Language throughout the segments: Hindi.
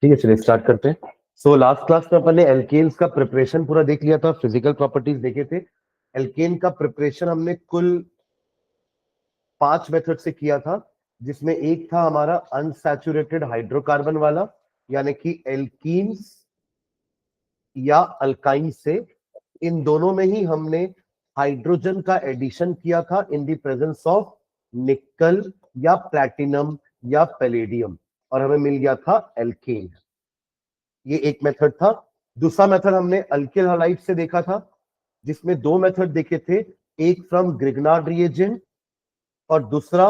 ठीक है, चलिए स्टार्ट करते हैं। सो लास्ट क्लास में अपन ने एल्केन्स का प्रिपरेशन पूरा देख लिया था, फिजिकल प्रॉपर्टीज देखे थे। एल्केन का प्रिपरेशन हमने कुल 5 मेथड से किया था, जिसमें एक था हमारा अनसैचुरेटेड हाइड्रोकार्बन वाला, यानी कि एल्कीन्स या अल्काइन से। इन दोनों में ही हमने हाइड्रोजन का एडिशन किया था इन द प्रेजेंस ऑफ निकल या प्लैटिनम या पैलेडियम, और हमें मिल गया था एल्केन। ये एक मेथड था। दूसरा मेथड हमने अल्किल हलाइड से देखा था, जिसमें दो मेथड देखे थे, एक फ्रॉम ग्रिग्नार्ड रिएजेंट और दूसरा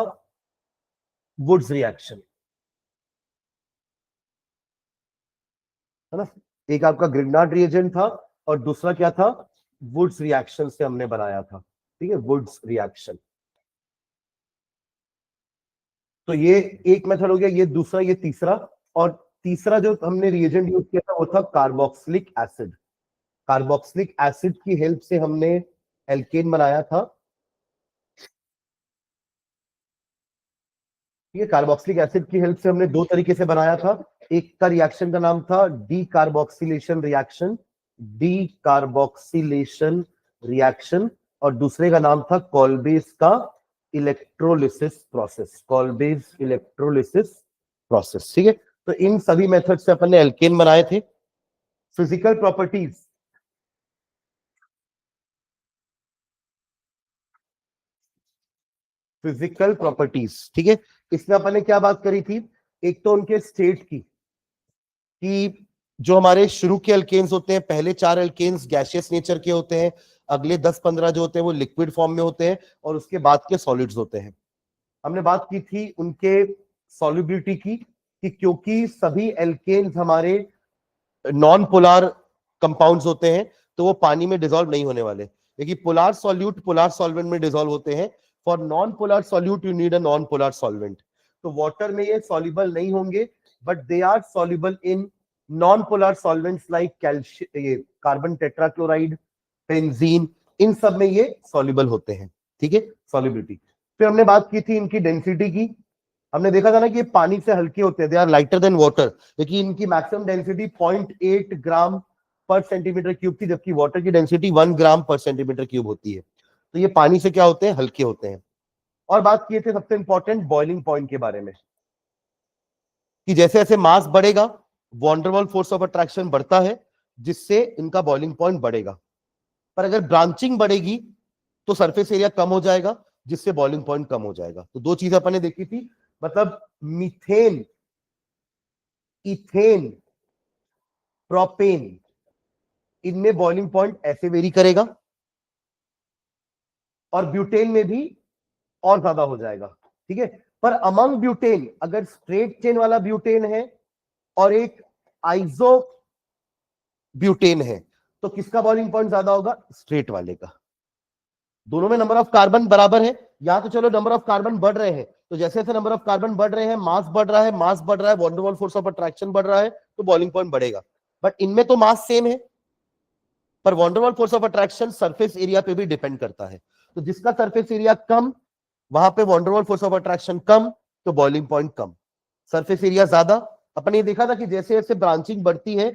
वुड्स रिएक्शन, है ना। एक आपका ग्रिग्नार्ड रिएजेंट था और दूसरा क्या था, वुड्स रिएक्शन से हमने बनाया था। ठीक है, वुड्स रिएक्शन। तो ये एक मेथड हो गया, ये दूसरा, ये तीसरा। और तीसरा जो हमने रिएजेंट यूज किया था वो था कार्बोक्सिलिक एसिड। कार्बोक्सिलिक एसिड की हेल्प से हमने एल्केन बनाया था। ये कार्बोक्सिलिक एसिड की हेल्प से हमने दो तरीके से बनाया था। एक का रिएक्शन का नाम था D carboxylation reaction, D carboxylation reaction, और दूसरे का नाम था कॉल्बेज का इलेक्ट्रोलिसिस प्रोसेस, कॉल्बेज इलेक्ट्रोलिसिस प्रोसेस। ठीक है, तो इन सभी मेथड से अपन ने एल्केन बनाए थे। फिजिकल प्रॉपर्टीज, फिजिकल प्रॉपर्टीज, ठीक है। इसमें अपन ने क्या बात करी थी, एक तो उनके स्टेट की, कि जो हमारे शुरू के अल्केन्स होते हैं, पहले 4 अल्केन्स गैसियस नेचर के होते हैं, अगले 10-15 जो होते हैं वो लिक्विड फॉर्म में होते हैं, और उसके बाद के सॉलिड्स होते हैं। हमने बात की थी उनके सॉल्युबिलिटी की, कि क्योंकि सभी एल्केन्स हमारे नॉन पोलार कंपाउंड्स होते हैं, तो वो पानी में डिसॉल्व नहीं होने वाले, क्योंकि पोलार सॉल्यूट पोलार सॉल्वेंट में डिसॉल्व होते हैं। For non polar solute you need a non polar solvent. तो वाटर में ये सॉल्युबल नहीं होंगे, but they are soluble in non polar solvents like calcium, ये कार्बन टेट्राक्लोराइड, बेंजीन, इन सब में ये सॉल्युबल होते हैं। ठीक है, सॉल्युबिलिटी। फिर हमने बात की थी इनकी डेंसिटी की। हमने देखा था ना कि ये पानी से हल्के होते हैं, they are lighter than water, क्योंकि इनकी मैक्सिमम डेंसिटी 0.8 ग्राम पर सेंटीमीटर क्यूब थी, जबकि वाटर की डेंसिटी 1 ग्राम पर सेंटीमीटर क्यूब होती है। तो ये पानी से क्या होते हैं, हल्के होते हैं। और बात किए थे सबसे इंपॉर्टेंट बॉइलिंग पॉइंट के बारे में, कि जैसे जैसे मास बढ़ेगा वॉन्डरवॉल फोर्स ऑफ अट्रैक्शन बढ़ता है, जिससे इनका बॉइलिंग पॉइंट बढ़ेगा। पर अगर ब्रांचिंग बढ़ेगी तो सरफेस एरिया कम हो जाएगा, जिससे बॉइलिंग पॉइंट कम हो जाएगा। तो दो चीजें अपन ने देखी थी, मतलब मीथेन, इथेन, प्रोपेन, इनमें बॉइलिंग पॉइंट ऐसे वेरी करेगा, और ब्यूटेन में भी और ज्यादा हो जाएगा। ठीक है, पर अमंग ब्यूटेन, अगर स्ट्रेट चेन वाला ब्यूटेन है और एक आइसो ब्यूटेन है, तो किसका बॉइलिंग पॉइंट ज्यादा होगा, स्ट्रेट वाले का। दोनों में नंबर ऑफ कार्बन बराबर है, यहां तो चलो नंबर ऑफ कार्बन बढ़ रहे हैं, तो जैसे जैसे नंबर ऑफ कार्बन बढ़ रहे हैं, मास बढ़ रहा है, मास बढ़ रहा है, वॉन फोर्स ऑफ अट्रैक्शन बढ़ रहा है, तो बॉइलिंग पॉइंट बढ़ेगा। बट इनमें तो मास सेम है, पर van der Waals force of attraction surface area पे भी डिपेंड करता है। तो जिसका सरफेस एरिया कम, वहां पे वॉन्डरवॉल फोर्स ऑफ अट्रैक्शन कम, तो बॉइलिंग पॉइंट कम। सरफेस एरिया ज्यादा, अपन ये देखा था कि जैसे जैसे ब्रांचिंग बढ़ती है,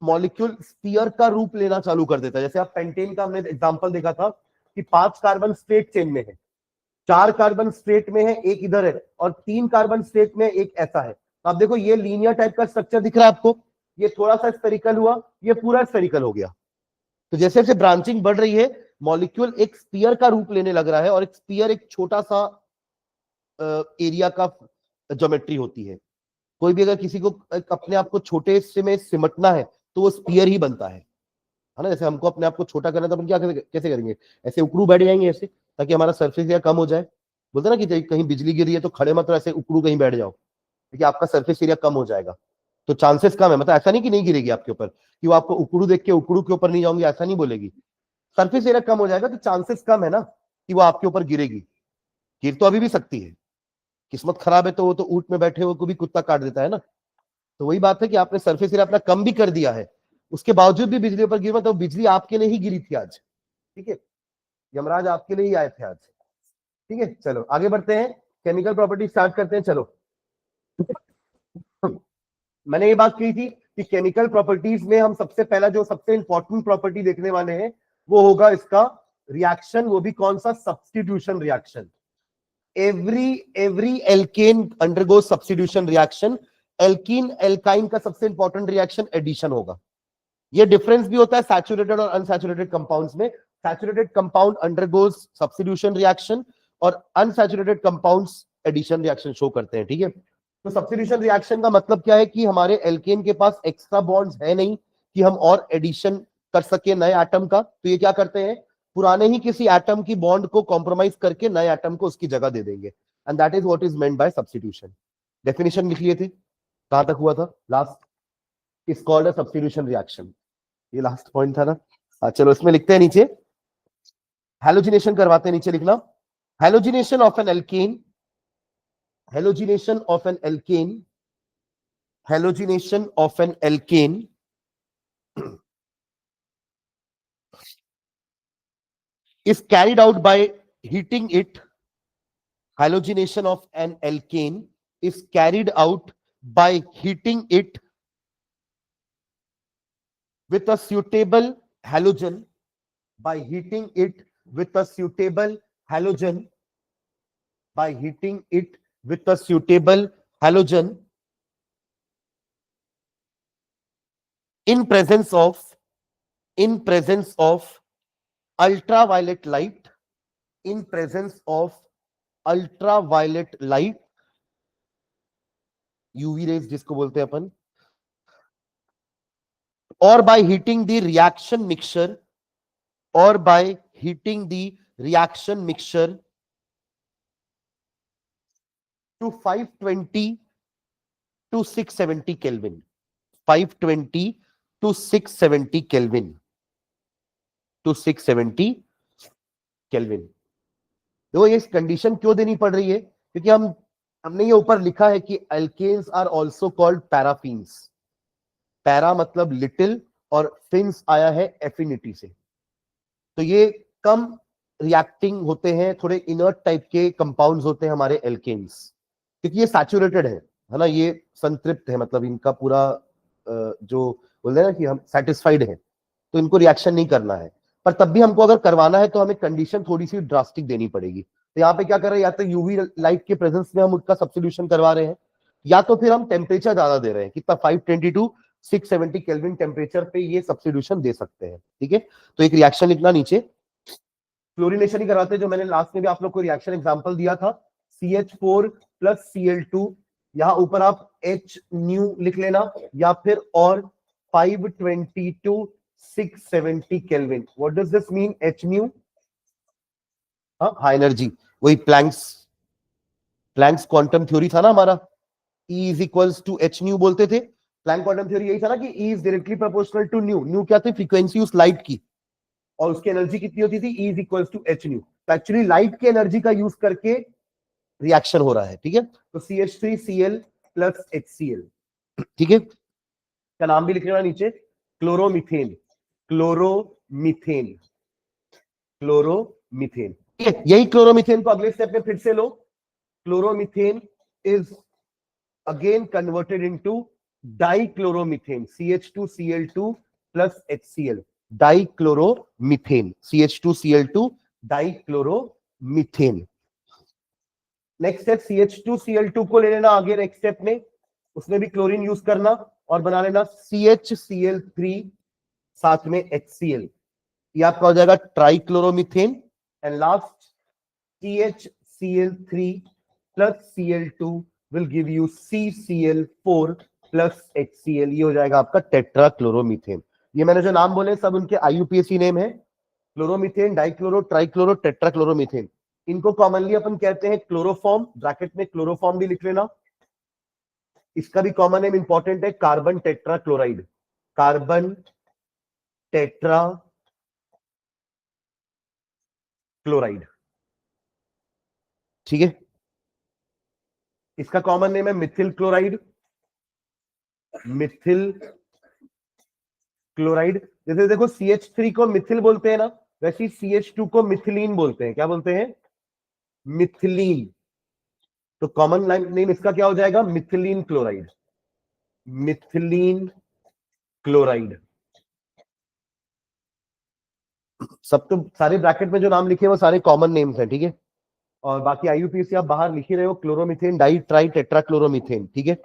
मॉलिक्यूल स्फीयर का रूप लेना चालू कर देता है। जैसे आप पेंटेन का हमने एग्जांपल देखा था, कि 5 कार्बन स्ट्रेट चेन में है, 4 कार्बन स्ट्रेट में है, एक इधर है, और 3 कार्बन स्ट्रेट में एक ऐसा है। तो आप देखो ये लीनियर टाइप का स्ट्रक्चर दिख रहा है आपको, ये थोड़ा सा स्फेरिकल हुआ, ये पूरा स्फेरिकल हो गया। तो जैसे जैसे ब्रांचिंग बढ़ रही है, मॉलिक्यूल एक स्पीयर का रूप लेने लग रहा है, और एक स्पीयर एक छोटा सा एरिया का ज्योमेट्री होती है। कोई भी अगर किसी को अपने आप को छोटे से में सिमटना है, तो वो स्पीयर ही बनता है ना। जैसे हमको अपने आप को छोटा करना है, तो हम क्या कैसे करेंगे, ऐसे उकड़ू बैठ जाएंगे ऐसे, ताकि हमारा सरफेस एरिया कम हो जाए। बोलते ना कि कहीं बिजली गिरी है तो खड़े मत, तो ऐसे उकड़ू कहीं बैठ जाओ, क्योंकि आपका सरफेस एरिया कम हो जाएगा। तो चांसेस कम है, मतलब ऐसा नहीं कि नहीं गिरेगी आपके ऊपर, कि वो आपको उकड़ू देख के उकड़ू के ऊपर नहीं जाऊंगी, ऐसा नहीं बोलेगी। सरफेस एरिया कम हो जाएगा, तो चांसेस कम है ना कि वो आपके ऊपर गिरेगी। गिर तो अभी भी सकती है, किस्मत खराब है तो वो तो ऊंट में बैठे हुए को भी कुत्ता काट देता है ना। तो वही बात है कि आपने सरफेस एरिया अपना कम भी कर दिया है, उसके बावजूद भी बिजली ऊपर गिर, तो बिजली आपके लिए ही गिरी थी आज। ठीक है, यमराज आपके लिए ही आए थे आज। ठीक है, चलो आगे बढ़ते हैं, केमिकल प्रॉपर्टी स्टार्ट करते हैं। चलो मैंने ये बात कही थी कि केमिकल प्रॉपर्टीज में हम सबसे पहला जो सबसे इंपॉर्टेंट प्रॉपर्टी देखने वाले हैं वो होगा इसका रिएक्शन, वो भी कौन सा, substitution reaction. Every alkane undergoes substitution reaction. Alkene alkyne का सबसे इंपॉर्टेंट रिएक्शन एडिशन होगा। ये डिफरेंस भी होता है सैचुरेटेड और अनसैचुरेटेड कंपाउंड्स में। Saturated compound undergoes substitution reaction और unsaturated compounds addition reaction show करते हैं, ठीक है। तो सब्स्टिट्यूशन रिएक्शन का मतलब क्या है कि हमारे एल्केन के पास एक्स्ट्रा बॉन्ड्स है नहीं कि हम और एडिशन कर सके नए एटम का, तो ये क्या करते हैं, पुराने ही किसी एटम की बॉन्ड को कॉम्प्रोमाइज करके नए एटम को उसकी जगह दे देंगे, and that is what is meant by substitution. Definition लिख लिए थे, कहां तक हुआ था last, is called a substitution reaction. ये लास्ट पॉइंट था ना। चलो इसमें लिखते हैं नीचे, हैलोजिनेशन करवाते हैं, नीचे लिखना, halogenation of an alkane, halogenation of an alkane, halogenation of an alkane is carried out by heating it. Halogenation of an alkane is carried out by heating it with a suitable halogen, by heating it with a suitable halogen, by heating it with a suitable halogen in presence of ultraviolet light, in presence of ultraviolet light, UV rays जिसको बोलते हैं अपन, or by heating the reaction mixture, or by heating the reaction mixture to 520 to 670 Kelvin, 520 to 670 Kelvin, to 670 Kelvin। देखो ये कंडीशन क्यों देनी पड़ रही है, क्योंकि हमने ये ऊपर लिखा है कि alkanes are also called paraffins. Para मतलब लिटिल और फिन्स आया है एफिनिटी से, तो ये कम रिएक्टिंग होते हैं, थोड़े इनर्ट टाइप के कंपाउंड्स होते हैं हमारे एल्केन्स, क्योंकि ये सैचुरेटेड है ना, ये संतृप्त है, मतलब इनका पूरा जो बोलते हैं ना कि हम सेटिस्फाइड है, तो इनको रिएक्शन नहीं करना है। पर तब भी हमको अगर करवाना है तो हमें कंडीशन थोड़ी सी ड्रास्टिक देनी पड़ेगी। तो यहाँ पे क्या कर रहे हैं, या तो यूवी लाइट के प्रेजेंस में हम उसका सब्स्टिट्यूशन करवा रहे हैं, या तो फिर हम टेम्परेचर ज्यादा दे रहे हैं, कितना 520 टू 670 केल्विन टेम्परेचर पे ये सब्स्टिट्यूशन दे सकते हैं, ठीक है। तो एक रिएक्शन लिखना नीचे, क्लोरीनेशन ही करवाते हैं, जो मैंने लास्ट में भी आप लोग को रिएक्शन एग्जांपल दिया था, CH4 प्लस Cl2, यहां ऊपर आप H न्यू लिख लेना, या फिर और 520 to 670 kelvin. What does this mean, H nu, high energy, वही प्लैंक्स क्वांटम थ्योरी था ना हमारा, E is equals to H nu बोलते थे। प्लैंक क्वांटम थ्योरी यही था ना कि E is directly proportional to nu. Nu क्या थी, फ्रीक्वेंसी उस लाइट की, और उसकी एनर्जी कितनी होती थी, E is equals to H nu. तो एक्चुअली लाइट की एनर्जी का यूज करके रिएक्शन हो रहा है, ठीक है। तो CH3Cl प्लस HCl, ठीक है, का नाम भी लिख लेना नीचे, क्लोरोमीथेन, क्लोरोमीथेन, क्लोरोमीथेन, ठीक है। यही क्लोरोमीथेन को अगले स्टेप में फिर से लो, chloromethane is again converted into dichloromethane, CH2Cl2 plus HCl, dichloromethane, CH2Cl2 dichloromethane. Next step, CH2Cl2 को ले लेना आगे नेक्स्ट स्टेप में, उसमें भी क्लोरीन यूज करना और बना लेना CHCl3 साथ में HCl, ये आपका हो जाएगा trichloromethane. And last CHCl3 plus Cl2 will give you CCl4 plus HCl, ये हो जाएगा आपका टेट्राक्लोरोमीथेन। ये मैंने जो नाम बोले सब उनके IUPAC नेम है, क्लोरोमीथेन, डाइक्लोरो, ट्राइक्लोरो, टेट्राक्लोरोमीथेन। इनको कॉमनली अपन कहते हैं क्लोरोफॉर्म, ब्रैकेट में क्लोरोफॉर्म भी लिख लेना। इसका भी कॉमन नेम इंपॉर्टेंट है, carbon tetrachloride, carbon tetra chloride, ठीक है। इसका कॉमन नेम है मिथिल क्लोराइड, मिथिल क्लोराइड। जैसे देखो CH3 को मिथिल बोलते हैं ना, वैसे ही CH2 को मिथिलीन बोलते हैं, क्या बोलते हैं, मिथिलीन। तो कॉमन नेम इसका क्या हो जाएगा, मिथिलीन क्लोराइड, मिथिलीन क्लोराइड। सब तो सारे ब्रैकेट में जो नाम लिखे हैं वो सारे कॉमन नेम्स हैं, ठीक है। और बाकी आईयूपीएसी आप बाहर लिख ही रहे हो, क्लोरोमीथेन डाई ट्राई टेट्राक्लोरोमीथेन, ठीक है।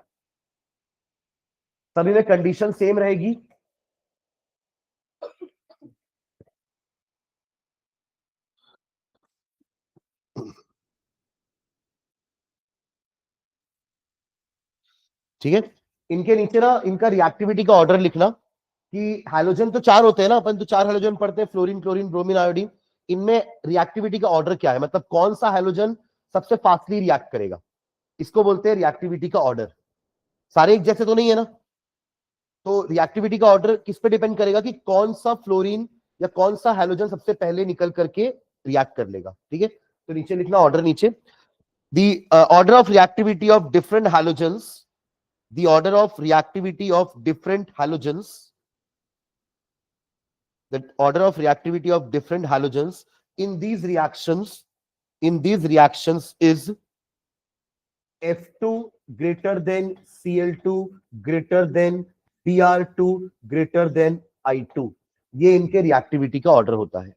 सभी में कंडीशन सेम रहेगी। ठीक है। इनके नीचे ना इनका रिएक्टिविटी का ऑर्डर लिखना कि हैलोजन तो 4 होते हैं ना, अपन तो 4 हैलोजन पढ़ते हैं, फ्लोरीन क्लोरीन ब्रोमीन आयोडीन। इनमें रिएक्टिविटी का ऑर्डर क्या है, मतलब कौन सा हैलोजन सबसे फास्टली रिएक्ट करेगा, इसको बोलते हैं रिएक्टिविटी का ऑर्डर। सारे एक जैसे तो नहीं है ना, तो रिएक्टिविटी का ऑर्डर किस पे डिपेंड करेगा कि कौन सा फ्लोरीन या कौन सा हैलोजन सबसे पहले निकल करके रिएक्ट कर लेगा, ठीक है। तो नीचे लिखना ऑर्डर, नीचे the order of reactivity of different halogens, the order of reactivity of different halogens, the order of reactivity of different halogens in these reactions is F2 greater than Cl2 greater than Br2 greater than I2। ये इनके रिएक्टिविटी का ऑर्डर होता है।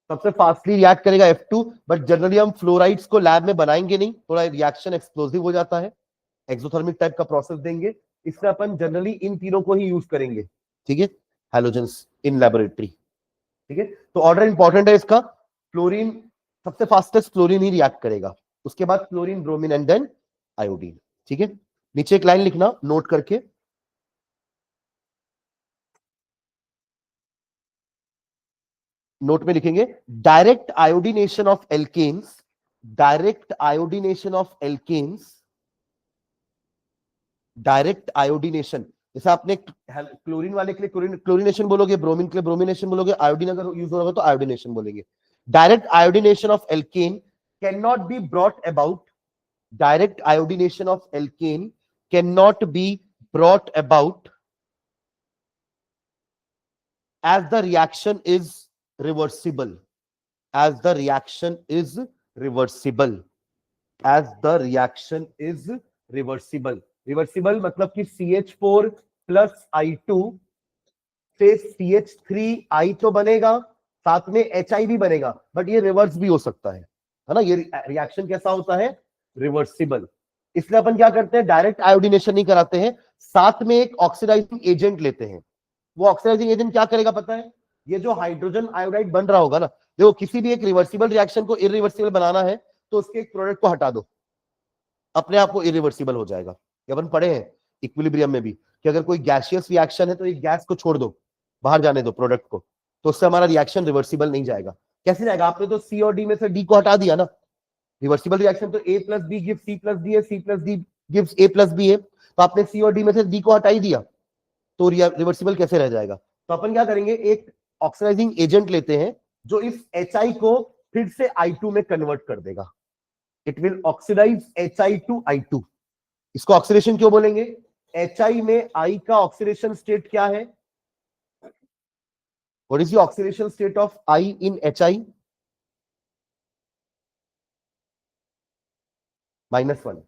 सबसे फास्टली रिएक्ट करेगा F2, बट जनरली हम फ्लोराइड्स को लैब में बनाएंगे नहीं, थोड़ा रिएक्शन एक्सप्लोसिव हो जाता है, एक्सोथर्मिक टाइप का प्रोसेस देंगे, इसलिए अपन जनरली इन तीनों को ही यूज करेंगे, ठीक है, हैलोजेंस इन लैबोरेटरी, ठीक है। तो ऑर्डर इंपॉर्टेंट है इसका, फ्लोरीन सबसे फास्टेस्ट फ्लोरीन ही रिएक्ट करेगा, उसके बाद fluorine bromine and then iodine, ठीक है। नीचे एक लाइन लिखना नोट करके, नोट में लिखेंगे direct iodination of alkanes, direct iodination of alkanes, direct iodination. जैसे आपने क्लोरीन वाले के लिए क्लोरीनेशन बोलोगे, ब्रोमीन के लिए ब्रोमिनेशन बोलोगे, आयोडीन अगर यूज होगा तो आयोडीनेशन बोलेंगे। Direct iodination of alkene can not be brought about, direct iodination of alkene can not be brought about as the reaction is reversible, as the reaction is reversible, as the reaction is reversible। Reversible मतलब कि CH4 प्लस I2 से CH3I तो बनेगा, साथ में HI भी बनेगा, बट ये रिवर्स भी हो सकता है ना। ये रिएक्शन कैसा होता है, रिवर्सिबल। इसलिए अपन क्या करते हैं, डायरेक्ट आयोडीनेशन नहीं कराते हैं, साथ में एक ऑक्सीडाइजिंग एजेंट लेते हैं। वो ऑक्सीडाइजिंग एजेंट क्या करेगा पता है, ये जो हाइड्रोजन आयोडाइड बन रहा होगा ना, देखो किसी भी एक रिवर्सिबल रिएक्शन को इरिवर्सिबल बनाना है तो उसके एक प्रोडक्ट को हटा दो, अपने आप को इरिवर्सिबल हो जाएगा। अपन पढ़े हैं इक्विलिब्रियम में भी कि अगर कोई गैसियस रिएक्शन है तो एक गैस को छोड़ दो, बाहर जाने दो प्रोडक्ट को, तो उससे हमारा रिएक्शन रिवर्सिबल नहीं जाएगा। कैसे जाएगा, आपने तो सी और डी में से डी को हटा दिया ना, रिवर्सिबल रिएक्शन तो A plus B gives C plus D है, C plus D gives A plus B है, तो आपने सी और डी में से डी को हटा ही दिया, तो रिवर्सिबल कैसे रह जाएगा। तो अपन क्या करेंगे, एक ऑक्सीडाइजिंग एजेंट लेते हैं जो इस HI को फिर से I2 में कन्वर्ट कर देगा, it will oxidise HI to I2। इसको ऑक्सीडेशन क्यों बोलेंगे, HI में I का ऑक्सीडेशन स्टेट क्या है, what is the oxidation state of I in HI, -1,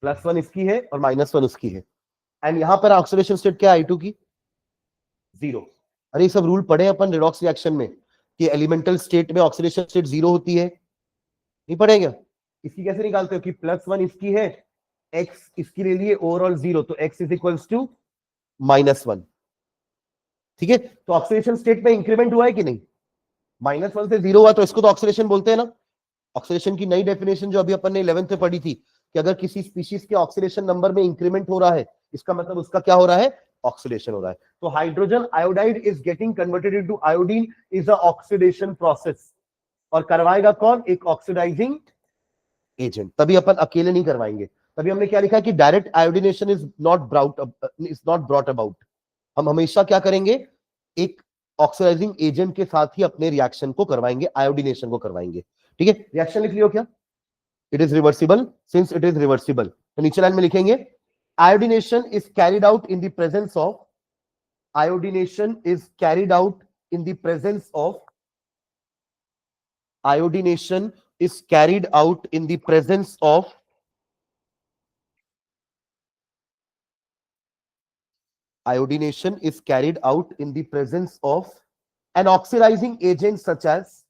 +1 इसकी है और -1 उसकी है, एंड यहां पर ऑक्सीडेशन स्टेट क्या है I2 की, 0। अरे ये सब रूल पढ़े अपन रिडॉक्स रिएक्शन में कि एलिमेंटल स्टेट में ऑक्सीडेशन स्टेट 0 होती है, नहीं पढ़ेगा। इसकी कैसे निकालते हो कि +1 इसकी है, x इसकी ले लिए ओवरऑल 0, तो x इज इक्वल्स टू -1, ठीक है। तो ऑक्सीडेशन स्टेट में इंक्रीमेंट हुआ है कि नहीं, -1 से 0 हुआ, तो इसको तो ऑक्सीडेशन बोलते हैं ना। ऑक्सीडेशन की नई डेफिनेशन जो अभी अपन ने 11th में पढ़ी थी कि अगर किसी स्पीशीज के ऑक्सीडेशन नंबर में इंक्रीमेंट हो रहा है, इसका मतलब उसका क्या हो रहा है, ऑक्सीडेशन हो रहा है। तो hydrogen iodide is getting converted into iodine is a oxidation process, और करवाएगा कौन, एक ऑक्सीडाइजिंग एजेंट। तभी अपन अकेले नहीं करवाएंगे, तभी हमने क्या लिखा है कि direct iodination is not brought about. हम हमेशा क्या करेंगे, एक ऑक्सीडाइजिंग एजेंट के साथ ही अपने रिएक्शन को करवाएंगे, आयोडीनेशन को करवाएंगे, ठीक है। रिएक्शन लिख लियो क्या, it is reversible, since it is reversible तो नीचे लाइन में लिखेंगे iodination is carried out in the presence of, iodination is carried out in the presence of, iodination is carried out in the presence of iodination is carried out in the presence of an oxidizing agent such as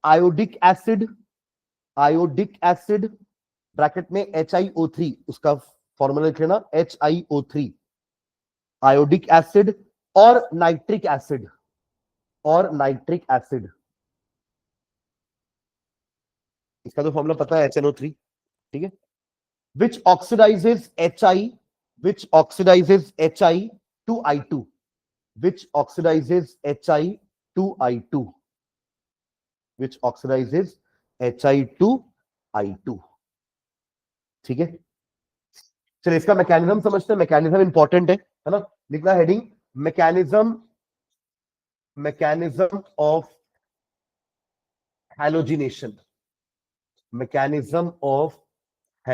iodic acid, bracket में HiO3, उसका फॉर्मूला लिख लेना HiO3, आयोडिक एसिड और नाइट्रिक एसिड, इसका तो फॉर्मूला पता है HNO3, ठीक है, which oxidizes HI to I2, which oxidizes HI to I2, ठीक है। चलिए इसका मैकेनिज्म समझते हैं, मैकेनिज्म इंपॉर्टेंट है ना, लिखना heading mechanism of halogenation, mechanism of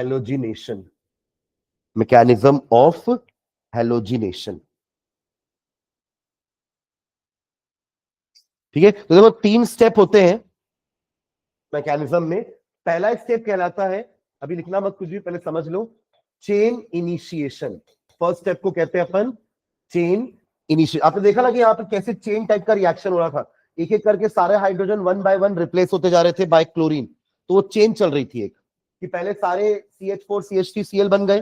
halogenation, ठीक है। तो देखो 3 स्टेप होते हैं मैकेनिज्म में। पहला स्टेप कहलाता है, अभी लिखना मत कुछ भी, पहले समझ लो, चेन इनिशिएशन। फर्स्ट स्टेप को कहते हैं अपन चेन इनिशिएशन। आपने देखा ना कि यहाँ पर कैसे चेन टाइप का रिएक्शन हो रहा था, एक एक करके सारे हाइड्रोजन 1 बाय 1 रिप्लेस होते जा रहे थे बाय क्लोरीन। तो वो चेन चल रही थी एक, कि पहले सारे CH4 CH3Cl बन गए,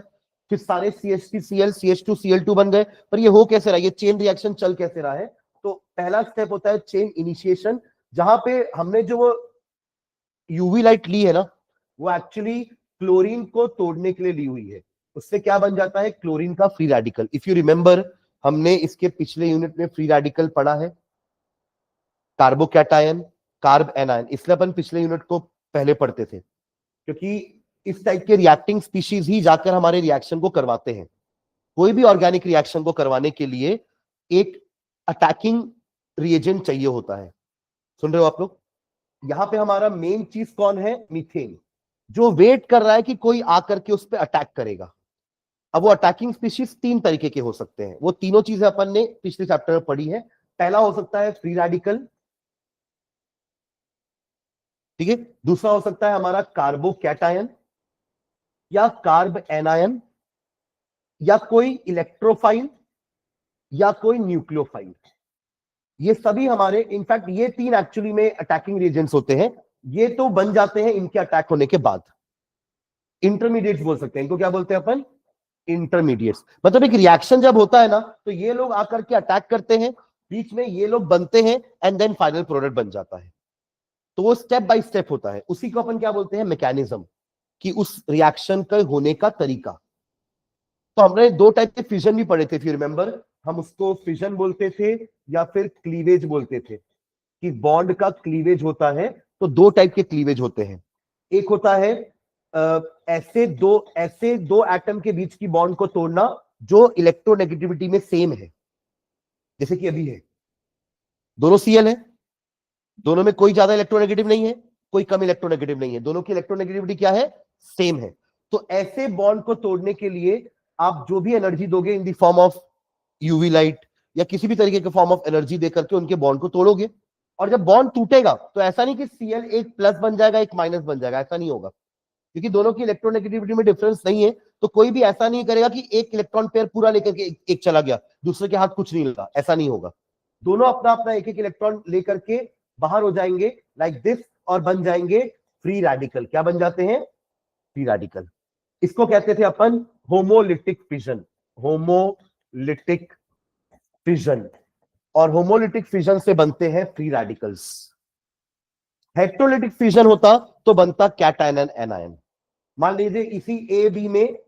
फिर सारे CH3Cl CH2Cl2 बन गए। पर ये हो कैसे रहा, ये चेन रिएक्शन चल कैसे रहा है? तो पहला स्टेप होता है चेन इनिशिएशन, जहां पे हमने जो वो यूवी लाइट ली है ना, वो एक्चुअली क्लोरीन को तोड़ने के लिए ली हुई है। उससे क्या बन जाता है? क्लोरीन का free radical. If you remember, हमने इसके पिछले यूनिट में फ्री रेडिकल पढ़ा है, कार्बोकैटायन, कार्ब एनायन, इसलिए अपन पिछले यूनिट को पहले पढ़ते थे, क्योंकि इस टाइप के रिएक्टिंग स्पीशीज ही जाकर हमारे रिएक्शन को करवाते हैं। कोई भी ऑर्गेनिक रिएक्शन को करवाने के लिए एक अटैकिंग रिएजेंट चाहिए होता है। सुन रहे हो आप लोग? यहां पे हमारा मेन चीज कौन है? मीथेन, जो वेट कर रहा है कि कोई आकर के उस पर अटैक करेगा। अब वो अटैकिंग स्पीशीज 3 तरीके के हो सकते हैं, वो तीनों चीजें अपन ने पिछले चैप्टर में पढ़ी है। पहला हो सकता है फ्री रेडिकल, ठीक है। दूसरा हो सकता है हमारा कार्बोकैटायन या कार्ब एनायन, या कोई इलेक्ट्रोफाइल, या कोई न्यूक्लियोफाइल। ये सभी हमारे, इनफैक्ट ये 3 एक्चुअली में अटैकिंग रिएजेंट्स होते हैं। ये तो बन जाते हैं इनके अटैक होने के बाद। इंटरमीडिएट्स बोल सकते हैं इनको, क्या बोलते हैं अपन? इंटरमीडिएट्स। मतलब एक रिएक्शन जब होता है ना, तो ये लोग आकर के अटैक करते हैं, बीच में ये लोग बनते हैं, एंड देन फाइनल प्रोडक्ट बन जाता है। तो वो स्टेप बाय स्टेप होता है, उसी को अपन क्या बोलते हैं? मैकेनिज्म, कि उस रिएक्शन का होने का तरीका। तो हमने 2 टाइप के फिजन भी पढ़े थे, फिर रिमेंबर, हम उसको फिजन बोलते थे या फिर क्लीवेज बोलते थे, कि बॉन्ड का क्लीवेज होता है। तो 2 टाइप के क्लीवेज होते हैं। एक होता है ऐसे दो एटम के बीच की बॉन्ड को तोड़ना जो इलेक्ट्रोनेगेटिविटी में सेम है, जैसे कि अभी है, दोनों Cl है, दोनों में कोई ज्यादा इलेक्ट्रोनेगेटिव नहीं है, कोई कम इलेक्ट्रोनेगेटिव नहीं है, दोनों की इलेक्ट्रोनेगेटिविटी क्या है? सेम है। तो ऐसे बॉन्ड को तोड़ने के लिए आप जो भी एनर्जी दोगे in the form of UV light या किसी भी तरीके के फॉर्म ऑफ एनर्जी देकर के उनके बॉन्ड को तोड़ोगे। और जब बॉन्ड टूटेगा तो ऐसा नहीं कि Cl एक प्लस बन जाएगा एक माइनस बन जाएगा, ऐसा नहीं होगा, क्योंकि दोनों की इलेक्ट्रोनेगेटिविटी में डिफरेंस नहीं है। तो कोई भी ऐसा नहीं करेगा कि एक इलेक्ट्रॉन पेयर पूरा लेकर के एक चला गया, दूसरे के हाथ कुछ नहीं लगा, ऐसा नहीं होगा। दोनों अपना अपना एक एक इलेक्ट्रॉन लेकर के बाहर हो जाएंगे लाइक दिस, और बन जाएंगे फ्री रेडिकल। क्या बन जाते हैं? Free radical. इसको कहते थे अपन होमोलिटिक फिजन, होमोलिटिक फिजन। और होमोलिटिक फिजन से बनते हैं फ्री रेडिकल्स। हेटेरोलिटिक फिजन होता तो बनता कैटायन एंड एनायन। मान लीजिए इसी ए बी में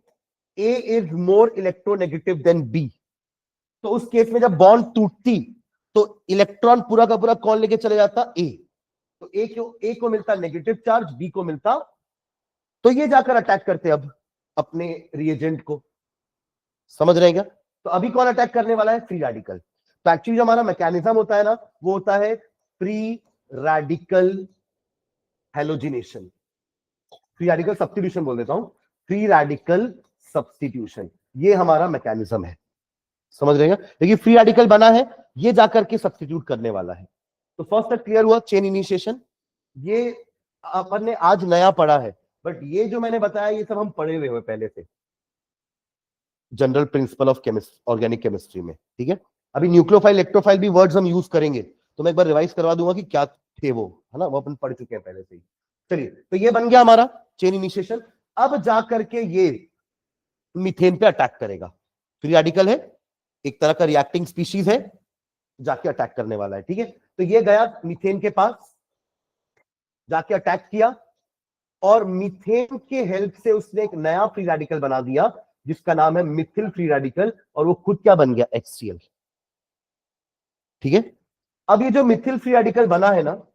A is more electronegative than B, तो उस केस में जब बॉन्ड टूटती तो इलेक्ट्रॉन पूरा का पूरा कौन लेके चले जाता? ए। तो ए को मिलता नेगेटिव चार्ज, बी को मिलता, तो ये जाकर अटैक करते अब अपने रिएजेंट को। समझ रहे हैं क्या? तो अभी कौन अटैक करने वाला है? Free radical. तो एक्चुअली जो हमारा मैकेनिज्म होता है ना, वो होता है free radical halogenation, free radical substitution बोल देता हूं, फ्री रेडिकल सब्स्टिट्यूशन, ये हमारा मैकेनिज्म है। समझ रहे हैं? देखिए फ्री रेडिकल बना है, ये जाकर के सब्स्टिट्यूट करने वाला है। तो फर्स्ट तक क्लियर हुआ, चेन इनिशिएशन। ये अपन ने आज नया पढ़ा है, बट ये जो मैंने बताया ये सब हम पढ़े हुए हैं पहले से, general principle of chemistry, organic chemistry में, ठीक है। अभी न्यूक्लियोफाइल इलेक्ट्रोफाइल भी वर्ड्स हम यूज करेंगे, तो मैं एक बार रिवाइज करवा दूंगा कि क्या थे वो, है ना, वो अपन पढ़ चुके हैं पहले से ही। चलिए, तो ये बन गया हमारा चेन इनिशिएशन। अब जाकर के ये मीथेन पे अटैक करेगा, फ्री रेडिकल है, एक तरह का रिएक्टिंग स्पीशीज है, जाके अटैक करने वाला है, ठीक है। तो ये गया मीथेन के पास, जाके अटैक किया, और मीथेन के हेल्प से उसने एक नया फ्री रेडिकल बना दिया जिसका नाम है मिथिल फ्री रेडिकल, और वो खुद क्या बन गया, HCl, ठीक है। अब ये जो मिथिल फ्री रेडिकल बना है ना,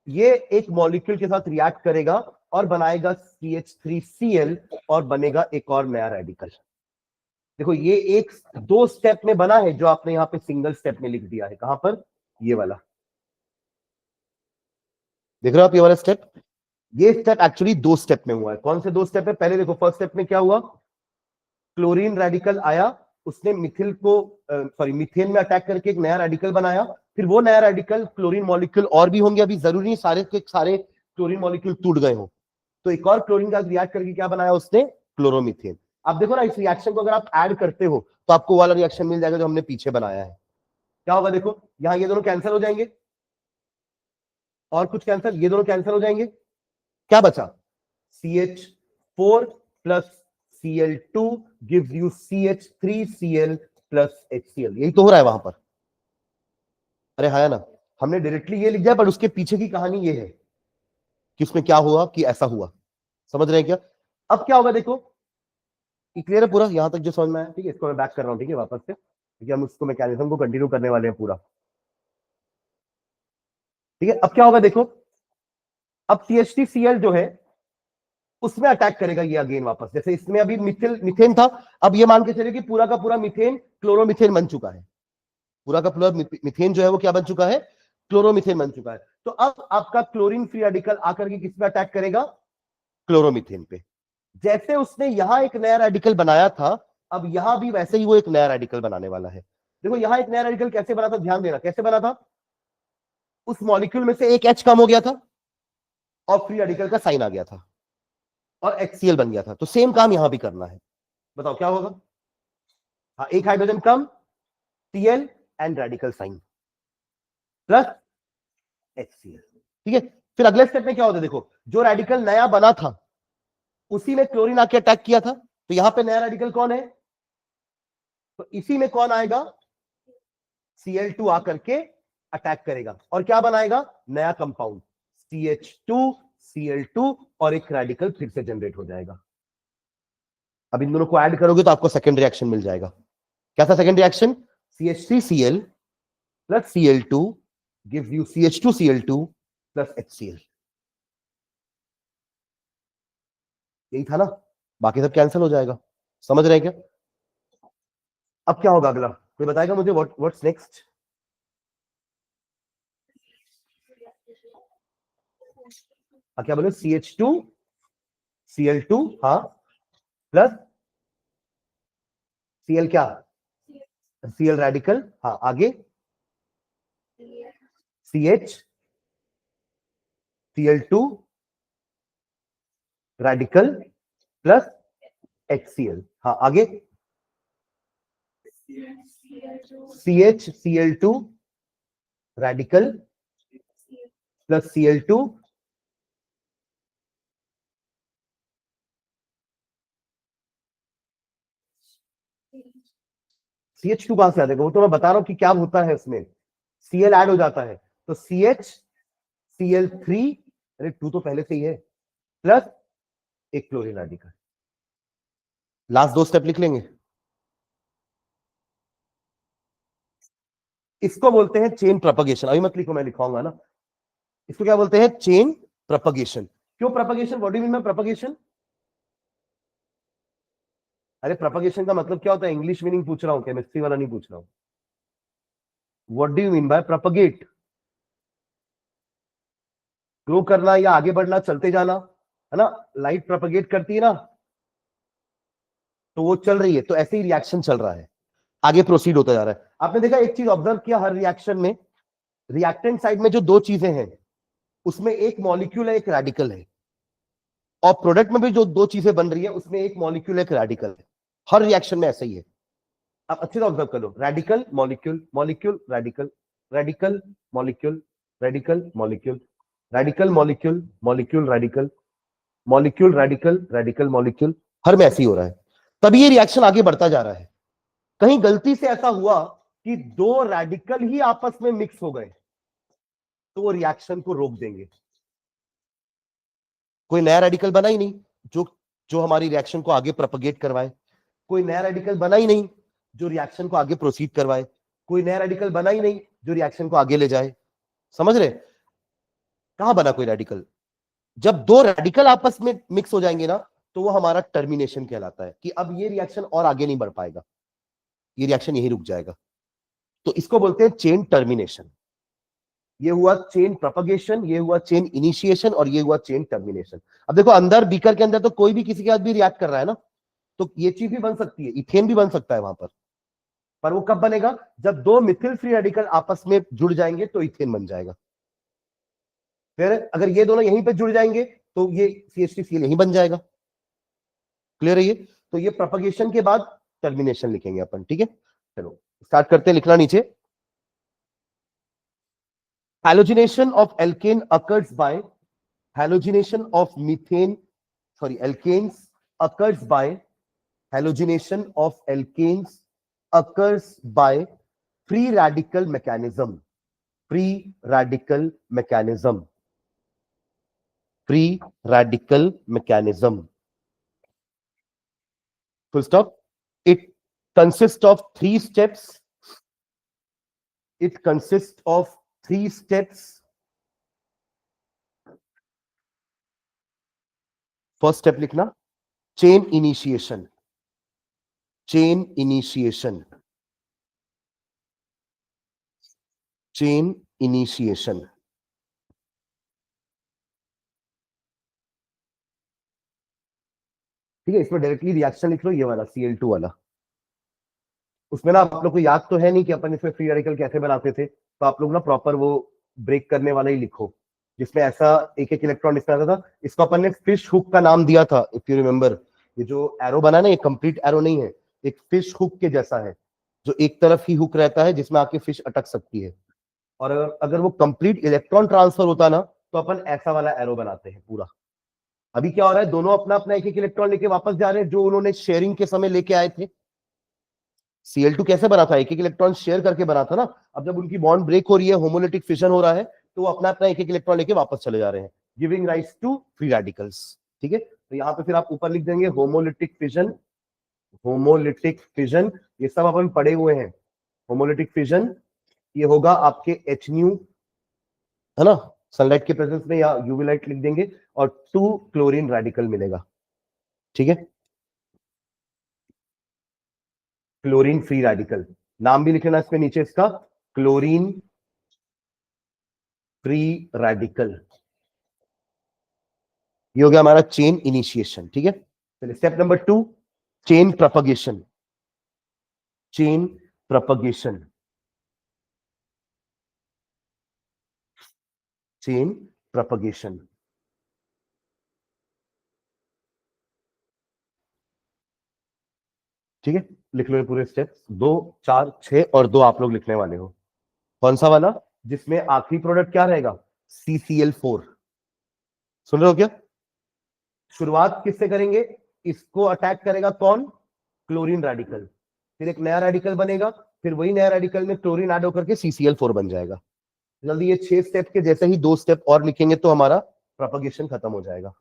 ये एक मॉलिक्यूल के साथ रिएक्ट करेगा और बनाएगा CH3Cl, और बनेगा एक और नया रेडिकल। देखो ये एक दो स्टेप में बना है, जो आपने यहां पे सिंगल स्टेप में लिख दिया है, कहां पर, ये वाला, देख रहे हो आप ये वाला स्टेप, ये स्टेप एक्चुअली दो स्टेप में हुआ है। कौन से दो स्टेप है, पहले देखो फर्स्ट स्टेप में क्या हुआ, क्लोरीन रेडिकल आया, उसने मिथिल को सॉरी मीथेन में अटैक करके एक नया रेडिकल बनाया, फिर वो नया रेडिकल क्लोरीन मॉलिक्यूल और भी होंगे, अभी जरूरी नहीं सारे के सारे क्लोरीन मॉलिक्यूल टूट गए हो, तो एक और क्लोरीन का रिएक्ट करके क्या बनाया उसने, क्लोरोमीथेन। आप देखो ना, इस रिएक्शन को अगर आप ऐड करते हो तो आपको वाला रिएक्शन मिल जाएगा जो हमने पीछे बनाया है। क्या होगा, देखो यहां ये दोनों कैंसिल हो जाएंगे, और कुछ कैंसिल, ये दोनों कैंसिल हो जाएंगे, क्या बचा, CH4 plus Cl2 gives you CH3Cl plus HCl, यही तो हो रहा है वहां पर। अरे हाँ ना, हमने डायरेक्टली ये लिख दिया, पर उसके पीछे की कहानी ये है कि उसमें क्या हुआ, कि ऐसा हुआ, समझ रहे हैं क्या। अब क्या होगा देखो, क्लियर है पूरा यहां तक जो समझ में आया, ठीक है। इसको मैं बैक कर रहा हूं, ठीक है, वापस से, क्योंकि हम उसको मैकेनिज्म को कंटिन्यू करने वाले हैं पूरा, ठीक है। अब क्या होगा देखो, अब CH3Cl जो है उसमें अटैक करेगा ये अगेन वापस, जैसे इसमें अभी मिथेन था, अब ये मान के चलिए कि पूरा का पूरा मिथेन क्लोरोमिथेन बन चुका है, पूरा का पूरा मिथेन जो है वो क्या बन चुका है, क्लोरोमिथेन बन चुका है। तो अब आपका क्लोरीन फ्री रेडिकल आकर के किस पे अटैक करेगा, क्लोरोमिथेन पे। जैसे उसने यहां एक नया रेडिकल बनाया था, अब यहां भी वैसे ही वो एक नया रेडिकल बनाने वाला है। देखो यहां एक नया रेडिकल कैसे बना था, ध्यान देना कैसे बना था, उस मॉलिक्यूल में से एक H कम हो गया था और फ्री रेडिकल का साइन आ गया था और HCl बन गया था। तो सेम काम यहां भी करना है, बताओ क्या होगा, हाँ एक हाइड्रोजन कम, Cl and radical sign plus HCl, ठीक है। फिर अगले स्टेप में क्या होता है, देखो जो रेडिकल नया बना था उसी में क्लोरीन आके अटैक किया था, तो यहां पे नया रेडिकल कौन है, तो इसी में कौन आएगा, Cl2 आकर के अटैक करेगा और क्या बनाएगा, नया कंपाउंड CH2Cl2, और एक रेडिकल फिर से जनरेट हो जाएगा। अब इन दोनों को ऐड करोगे तो आपको सेकंड रिएक्शन मिल जाएगा। क्या था second reaction, CH3Cl plus Cl2 gives you CH2Cl2 plus HCl, यही था ना, बाकी सब कैंसिल हो जाएगा, समझ रहे हैं क्या। अब क्या होगा अगला, कोई बताएगा मुझे, व्हाट्स नेक्स्ट, क्या बोले, CH2Cl2, हाँ प्लस Cl क्या, Cl रेडिकल, हाँ आगे CH Cl2 radical plus HCl, हाँ आगे CH Cl2 radical plus Cl2, CH2 कहां से आ जाएगा, वो तो मैं बता रहा हूं कि क्या होता है उसमें, Cl ऐड हो जाता है, तो CH Cl3, अरे 2 तो पहले से ही है, प्लस एक क्लोरीन रेडिकल, लास्ट दो स्टेप लिख लेंगे। इसको बोलते हैं चेन प्रोपगेशन, अभी मत लिखो मैं लिखाऊंगा ना, इसको क्या बोलते हैं, चेन प्रोपगेशन। क्यों propagation, what do you mean by propagation, अरे प्रोपगेशन का मतलब क्या होता है, इंग्लिश मीनिंग पूछ रहा हूं, केमिस्ट्री वाला नहीं पूछ रहा हूं। What do you mean by propagate, grow करना या आगे बढ़ना, चलते जाना, है ना, लाइट प्रोपगेट करती है ना, तो वो चल रही है, तो ऐसे ही रिएक्शन चल रहा है, आगे प्रोसीड होता जा रहा है। आपने देखा एक चीज ऑब्जर्व किया, हर रिएक्शन में रिएक्टेंट साइड में जो दो चीजें हैं उसमें एक मॉलिक्यूल है एक रेडिकल है, और प्रोडक्ट में भी जो दो चीजें बन रही है उसमें एक मॉलिक्यूल एक रेडिकल है। हर रिएक्शन में ऐसा ही है। आप अच्छे से ऑब्जर्व कर लो, radical molecule molecule radical, radical molecule radical molecule, radical molecule molecule radical, molecule radical radical molecule. हर में ऐसे ही हो रहा है, तभी ये रिएक्शन आगे बढ़ता जा रहा है। कहीं गलती से ऐसा हुआ कि दो रेडिकल ही आपस में मिक्स हो गए तो वो रिएक्शन को रोक देंगे। कोई नया रेडिकल बना ही नहीं जो जो हमारी रिएक्शन को आगे प्रोपगेट करवाए। कोई नया रेडिकल बना ही नहीं जो रिएक्शन को आगे प्रोसीड करवाए। कोई नया रेडिकल बना ही नहीं जो रिएक्शन को आगे ले जाए। समझ रहे? कहां बना कोई रेडिकल? जब दो रेडिकल आपस में मिक्स हो जाएंगे ना तो वो हमारा टर्मिनेशन कहलाता है कि अब ये रिएक्शन और आगे नहीं बढ़ पाएगा, ये रिएक्शन यही रुक जाएगा। तो इसको बोलते हैं चेन टर्मिनेशन। ये हुआ चेन प्रोपगेशन, ये हुआ चेन इनिशिएशन और ये हुआ चेन टर्मिनेशन। अब देखो अंदर बीकर के अंदर तो कोई भी किसी के साथ भी रिएक्ट कर रहा है ना, तो ये चीज भी बन सकती है, इथेन भी बन सकता है वहां पर वो कब बनेगा? जब दो मिथिल फ्री रेडिकल आपस में जुड़ जाएंगे तो इथेन बन जाएगा। फिर अगर ये दोनों यहीं पे जुड़ जाएंगे तो ये CH3Cl यहीं बन जाएगा। क्लियर है ये? तो ये प्रोपगेशन के बाद टर्मिनेशन लिखेंगे अपन, ठीक है? चलो स्टार्ट करते हैं लिखना नीचे। Halogenation of alkane occurs by halogenation of methane, sorry, alkanes occurs by halogenation of alkanes occurs by free radical mechanism. Free radical mechanism. Free radical mechanism. Full stop. It consists of three steps. It consists of three steps. First step लिखना, chain initiation. Chain initiation. Chain initiation. ठीक है, इसमें डायरेक्टली रिएक्शन लिख लो, ये वाला Cl2 वाला। उसमें ना आप लोग को याद तो है नहीं कि अपन इसमें फ्री रेडिकल कैसे बनाते थे, तो आप लोग ना प्रॉपर वो ब्रेक करने वाला ही लिखो जिसमें ऐसा एक एक इलेक्ट्रॉन इसमें आता था। इसको अपन ने फिश हुक का नाम दिया था, इफ यू रिमेंबर। ये जो एरो बना ना, ये कंप्लीट एरो नहीं है, एक फिश हुक के जैसा है जो एक तरफ ही हुक रहता है जिसमें आके फिश अटक सकती है। और अगर वो कंप्लीट इलेक्ट्रॉन ट्रांसफर होता ना तो अपन ऐसा वाला एरो बनाते हैं पूरा। अभी क्या हो रहा है, दोनों अपना अपना एक एक इलेक्ट्रॉन लेके वापस जा रहे हैं जो उन्होंने शेयरिंग के समय लेके आए थे। Cl2 कैसे बना था? एक एक इलेक्ट्रॉन शेयर करके बना था ना। अब जब उनकी बॉन्ड ब्रेक हो रही है, होमोलिटिक फिशन हो रहा है, तो वो अपना अपना एक एक इलेक्ट्रॉन लेके वापस चले जा रहे हैं, giving rise to free radicals. ठीक है, तो यहाँ पे फिर आप ऊपर लिख देंगे होमोलिटिक फिजन। होमोलिटिक फिजन ये सब अपन पढ़े हुए हैं। होमोलिटिक फिजन ये होगा आपके एच न्यू, है ना, सनलाइट के प्रेजेंस में, या यूवी लाइट लिख देंगे और 2 क्लोरीन रेडिकल मिलेगा। ठीक है, क्लोरीन फ्री रेडिकल, नाम भी लिख लेना इसमें नीचे इसका, क्लोरीन फ्री रेडिकल। ये हो गया हमारा चेन इनिशिएशन। ठीक है, चलिए step number 2, chain propagation. Chain propagation, chain propagation. ठीक है, लिख लो ये पूरे स्टेप्स, 2 4 6 और 2 आप लोग लिखने वाले हो। कौन सा वाला? जिसमें आखिरी प्रोडक्ट क्या रहेगा? CCl4। सुन रहे हो क्या? शुरुआत किससे करेंगे? इसको अटैक करेगा कौन? Chlorine radical. फिर एक नया रेडिकल बनेगा, फिर वही नया रेडिकल में क्लोरीन ऐड होकर के CCl4 बन जाएगा। जल्दी ये 6 स्टेप के जैसे ही 2 स्टेप और लिखेंगे तो हमारा प्रोपगेशन खत्म हो जाएगा।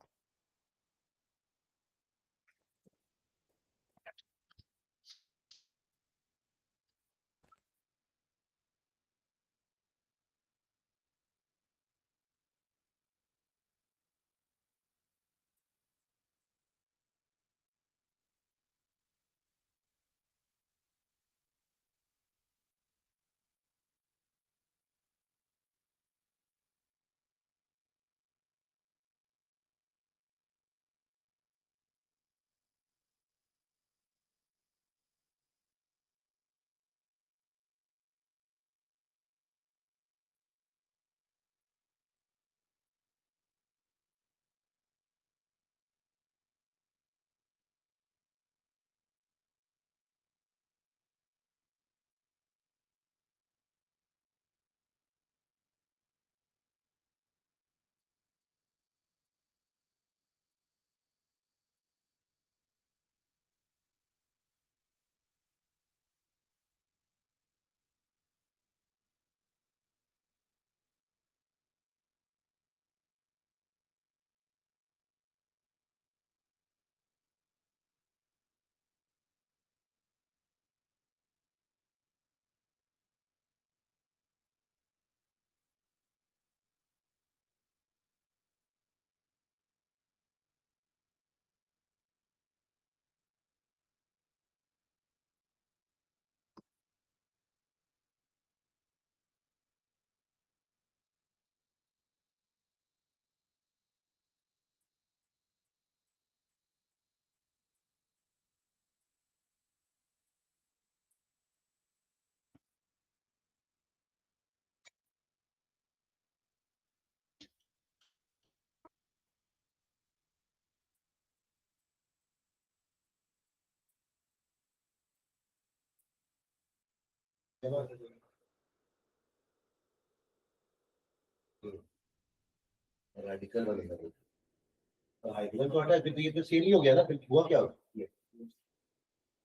रेडिकल बनेगा तो हाइड्रोजन तो हटा, फिर तो ये तो सेम ही हो गया ना, फिर हुआ क्या?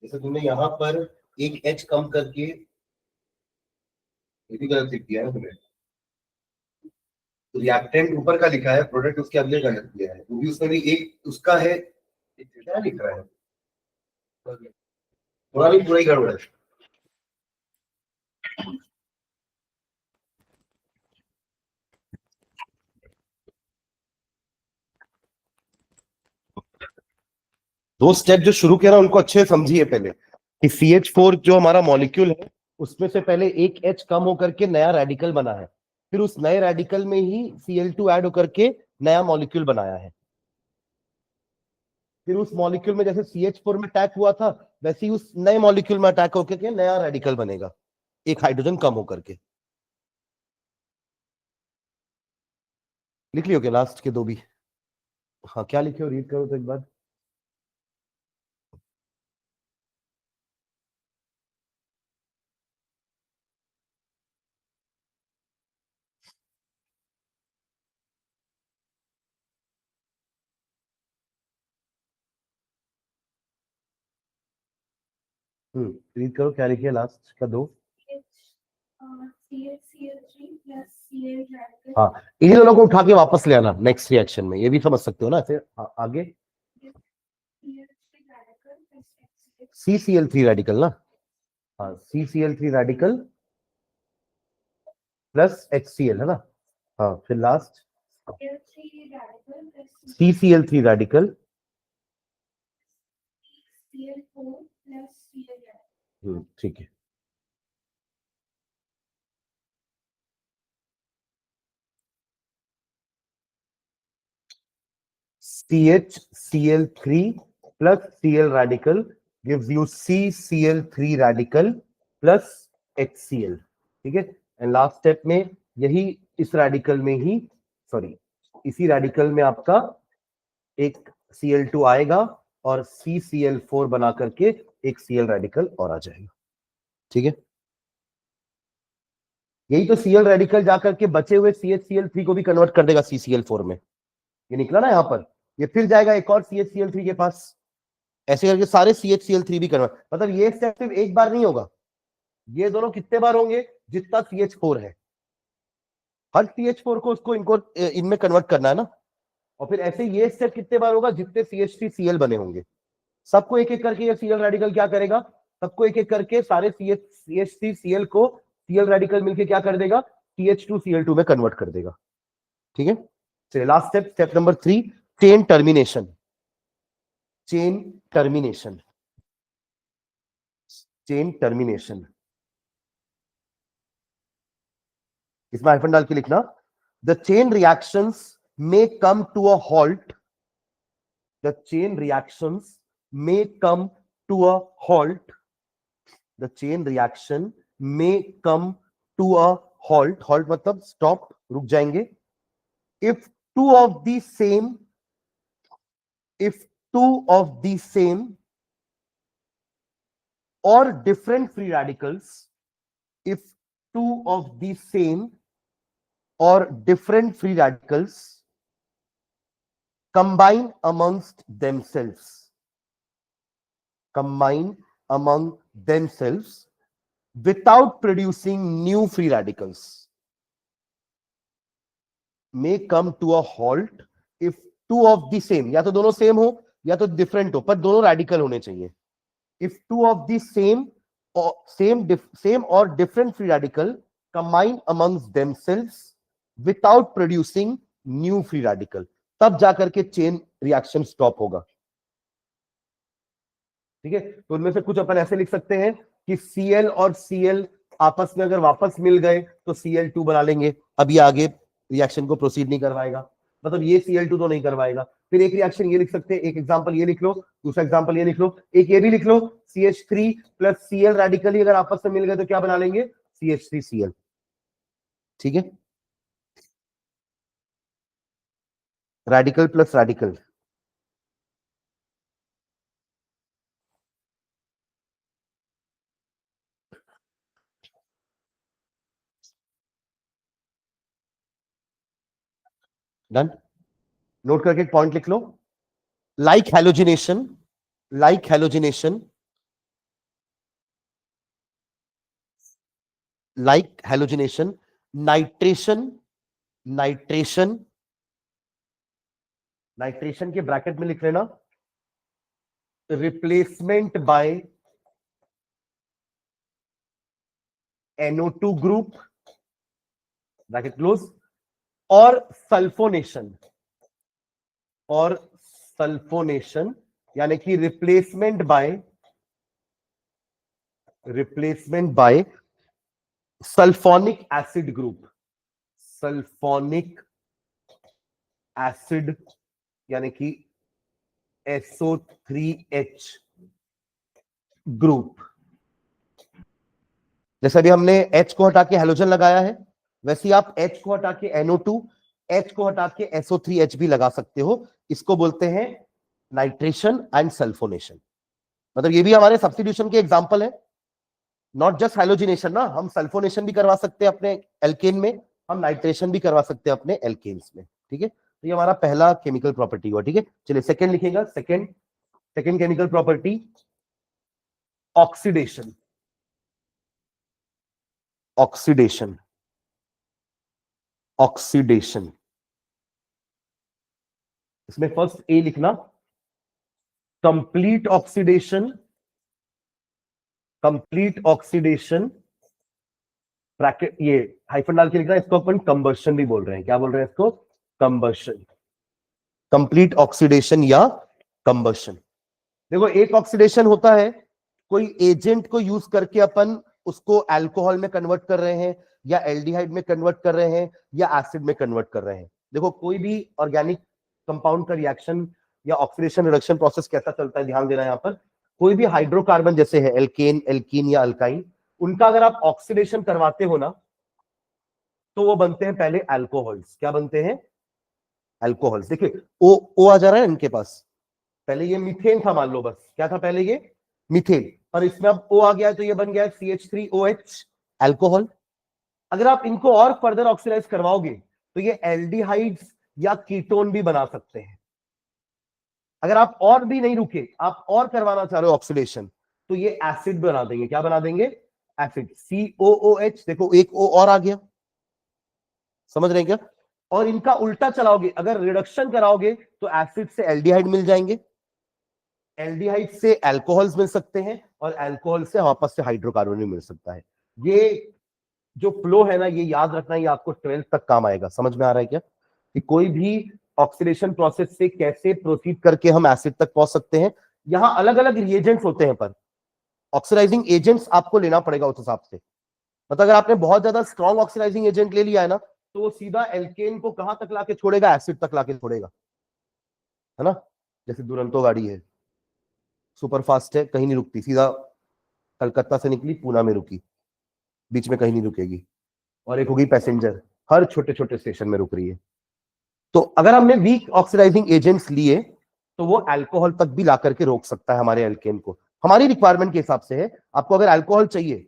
जैसे तुमने यहाँ पर एक एच कम करके, ये भी गलत लिख दिया है तुमने। तो रिएक्टेंट ऊपर का लिखा है, प्रोडक्ट उसके अगले का लिख दिया है, वो भी उसमें भी एक उसका है, क्या लिख रहा है? थोड़ा भी पूरा ही गड़बड़ है। दो स्टेप जो शुरू किया ना उनको अच्छे से समझिए पहले, कि CH4 जो हमारा मॉलिक्यूल है उसमें से पहले एक H कम होकर के नया रेडिकल बना है, फिर उस नए रेडिकल में ही Cl2 ऐड होकर के नया मॉलिक्यूल बनाया है, फिर उस मॉलिक्यूल में जैसे CH4 में अटैक हुआ था वैसे ही उस नए मॉलिक्यूल में अटैक होकर के नया रेडिकल बनेगा, एक हाइड्रोजन कम होकर के। लिख लियो क्या लास्ट के दो भी? हाँ क्या लिखे हो, रीड करो तो एक बार। रीड करो क्या लिखे लास्ट का दो। हाँ इन्हीं दोनों को उठा के वापस ले आना नेक्स्ट रिएक्शन में, ये भी समझ सकते हो ना ऐसे। आगे CCl3 रेडिकल ना, हाँ CCl3 रेडिकल प्लस HCl है ना, हाँ फिर लास्ट CCl3 रेडिकल, ठीक है। CHCl3 plus Cl radical gives you CCl3 radical plus HCl, ठीक है। एंड लास्ट स्टेप में यही इस रेडिकल में ही, सॉरी इसी रेडिकल में आपका एक Cl2 आएगा और CCl4 बना करके एक Cl रेडिकल और आ जाएगा, ठीक है। यही तो Cl रेडिकल जाकर के बचे हुए CHCl3 को भी कन्वर्ट कर देगा CCl4 में, ये निकला ना यहाँ पर, ये फिर जाएगा एक और CHCl3 के पास, ऐसे करके सारे CHCl3 भी कन्वर्ट, मतलब ये स्टेप सिर्फ एक बार नहीं होगा, ये दोनों कितने बार होंगे? जितना CH4 है, हर CH4 को उसको इनको इनमें कन्वर्ट करना है ना, और फिर ऐसे ये स्टेप कितने बार होगा? जितने CH3Cl बने होंगे, सबको एक एक करके ये Cl रेडिकल क्या करेगा? सबको एक एक करके सारे CH3Cl को Cl रेडिकल मिलके क्या कर देगा? CH2Cl2 में कन्वर्ट कर देगा, ठीक है। चलिए last step, step number 3, chain termination. Chain termination, chain termination, इसमें हाइफन डाल के लिखना, the chain reactions may come to a halt, the chain reactions may come to a halt, the chain reaction may come to a halt, halt मतलब स्टॉप, रुक जाएंगे, if two of the same, if two of the same or different free radicals, if two of the same or different free radicals combine amongst themselves, combine among themselves without producing new free radicals, may come to a halt if two of the same, या तो दोनों सेम हो या तो डिफरेंट हो, पर दोनों रेडिकल होने चाहिए, if two of the same or different free radical combine amongst themselves without producing new free radical, तब जाकर के चेन रिएक्शन स्टॉप होगा, ठीक है। तो उनमें से कुछ अपन ऐसे लिख सकते हैं कि Cl और Cl आपस में अगर वापस मिल गए तो Cl2 बना लेंगे, अब ये आगे रिएक्शन को प्रोसीड नहीं करवाएगा, मतलब ये Cl2 तो नहीं करवाएगा। फिर एक रिएक्शन ये लिख सकते हैं, एक एग्जांपल ये लिख लो, दूसरा एग्जांपल ये लिख लो, एक ये भी लिख लो, CH3 प्लस Cl रेडिकल ही अगर आपस में मिल गए तो क्या बना लेंगे? CH3Cl, ठीक है। Radical plus radical, done, note करके एक पॉइंट लिख लो। Like halogenation, like halogenation, like halogenation, nitration, nitration, nitration के ब्रैकेट में लिख लेना replacement by NO2 group, bracket close, और सल्फोनेशन, और सल्फोनेशन यानी कि replacement by sulphonic acid group, sulphonic acid यानी कि SO3H ग्रुप। जैसे अभी हमने H को हटा के हेलोजन लगाया है, वैसे ही आप H को हटा के NO2, H को हटा के SO3H भी लगा सकते हो। इसको बोलते हैं नाइट्रेशन एंड सल्फोनेशन। मतलब ये भी हमारे सब्स्टिट्यूशन के एग्जांपल है, नॉट जस्ट हाइलोजिनेशन ना, हम सल्फोनेशन भी करवा सकते हैं अपने एल्केन में, हम नाइट्रेशन भी करवा सकते हैं अपने एल्केन्स में। ठीक है, तो ये हमारा पहला केमिकल प्रॉपर्टी हुआ। ठीक है, चलिए सेकंड लिखेगा। Second chemical property oxidation, oxidation, oxidation. इसमें फर्स्ट ए लिखना, complete oxidation, complete oxidation, bracket ये हाइफन डाल के लिखना, इसको अपन कंबर्शन भी बोल रहे हैं। क्या बोल रहे हैं इसको? कंबर्शन, कंप्लीट ऑक्सीडेशन या कंबर्शन। देखो, एक ऑक्सीडेशन होता है कोई एजेंट को यूज करके अपन उसको अल्कोहल में कन्वर्ट कर रहे हैं, या एल्डिहाइड में कन्वर्ट कर रहे हैं, या एसिड में कन्वर्ट कर रहे हैं। देखो, कोई भी ऑर्गेनिक कंपाउंड का रिएक्शन या ऑक्सीडेशन रिडक्शन प्रोसेस कैसा चलता है, ध्यान देना यहां पर। कोई भी हाइड्रोकार्बन जैसे है एल्केन, एल्कीन या अल्काइन, उनका अगर आप ऑक्सीडेशन करवाते हो ना, तो वो बनते हैं पहले अल्कोहल्स। क्या बनते हैं? अल्कोहल्स। देखिए, ओ आ जा रहा है इनके पास, पहले ये मीथेन था मान लो, बस क्या था पहले? ये मीथेन, और इसमें अब ओ आ गया तो ये बन गया CH3OH अल्कोहल। अगर आप इनको और फर्दर ऑक्सीडाइज करवाओगे तो ये एल्डिहाइड्स या कीटोन भी बना सकते हैं। अगर आप और भी नहीं रुके, आप और करवाना चाह रहे हो ऑक्सीडेशन, तो ये एसिड बना देंगे। क्या बना देंगे? Acid, COOH। देखो, एक O और आ गया, समझ रहे हैं क्या? और इनका उल्टा चलाओगे, अगर रिडक्शन कराओगे तो एसिड से एल्डिहाइड मिल जाएंगे, एल्डिहाइड से अल्कोहल्स मिल सकते हैं, और अल्कोहल से वापस से हाइड्रोकार्बन भी मिल सकता है। ये जो फ्लो है ना, ये याद रखना, ये आपको 12th तक काम आएगा। समझ में आ रहा है क्या कि कोई भी ऑक्सीडेशन प्रोसेस से कैसे प्रोसीड करके हम एसिड तक पहुंच सकते हैं। यहां अलग अलग रिएजेंट्स होते हैं, पर ऑक्सीडाइजिंग एजेंट्स आपको लेना पड़ेगा उस हिसाब से। मतलब अगर आपने बहुत ज्यादा स्ट्रॉन्ग ऑक्सीडाइजिंग एजेंट ले लिया है ना, तो वो सीधा एल्केन को कहां तक लाके छोड़ेगा? एसिड तक लाके छोड़ेगा, है ना। जैसे दुरंतो गाड़ी है, सुपर फास्ट है, कहीं नहीं रुकती, सीधा कलकत्ता से निकली, पूना में रुकी, बीच में कहीं नहीं रुकेगी। और एक होगी पैसेंजर, हर छोटे छोटे स्टेशन में रुक रही है। तो अगर हमने वीक ऑक्सीडाइजिंग एजेंट्स लिए, तो वो अल्कोहल तक भी ला करके रोक सकता है हमारे एल्केन को। हमारी रिक्वायरमेंट के हिसाब से है, आपको अगर अल्कोहल चाहिए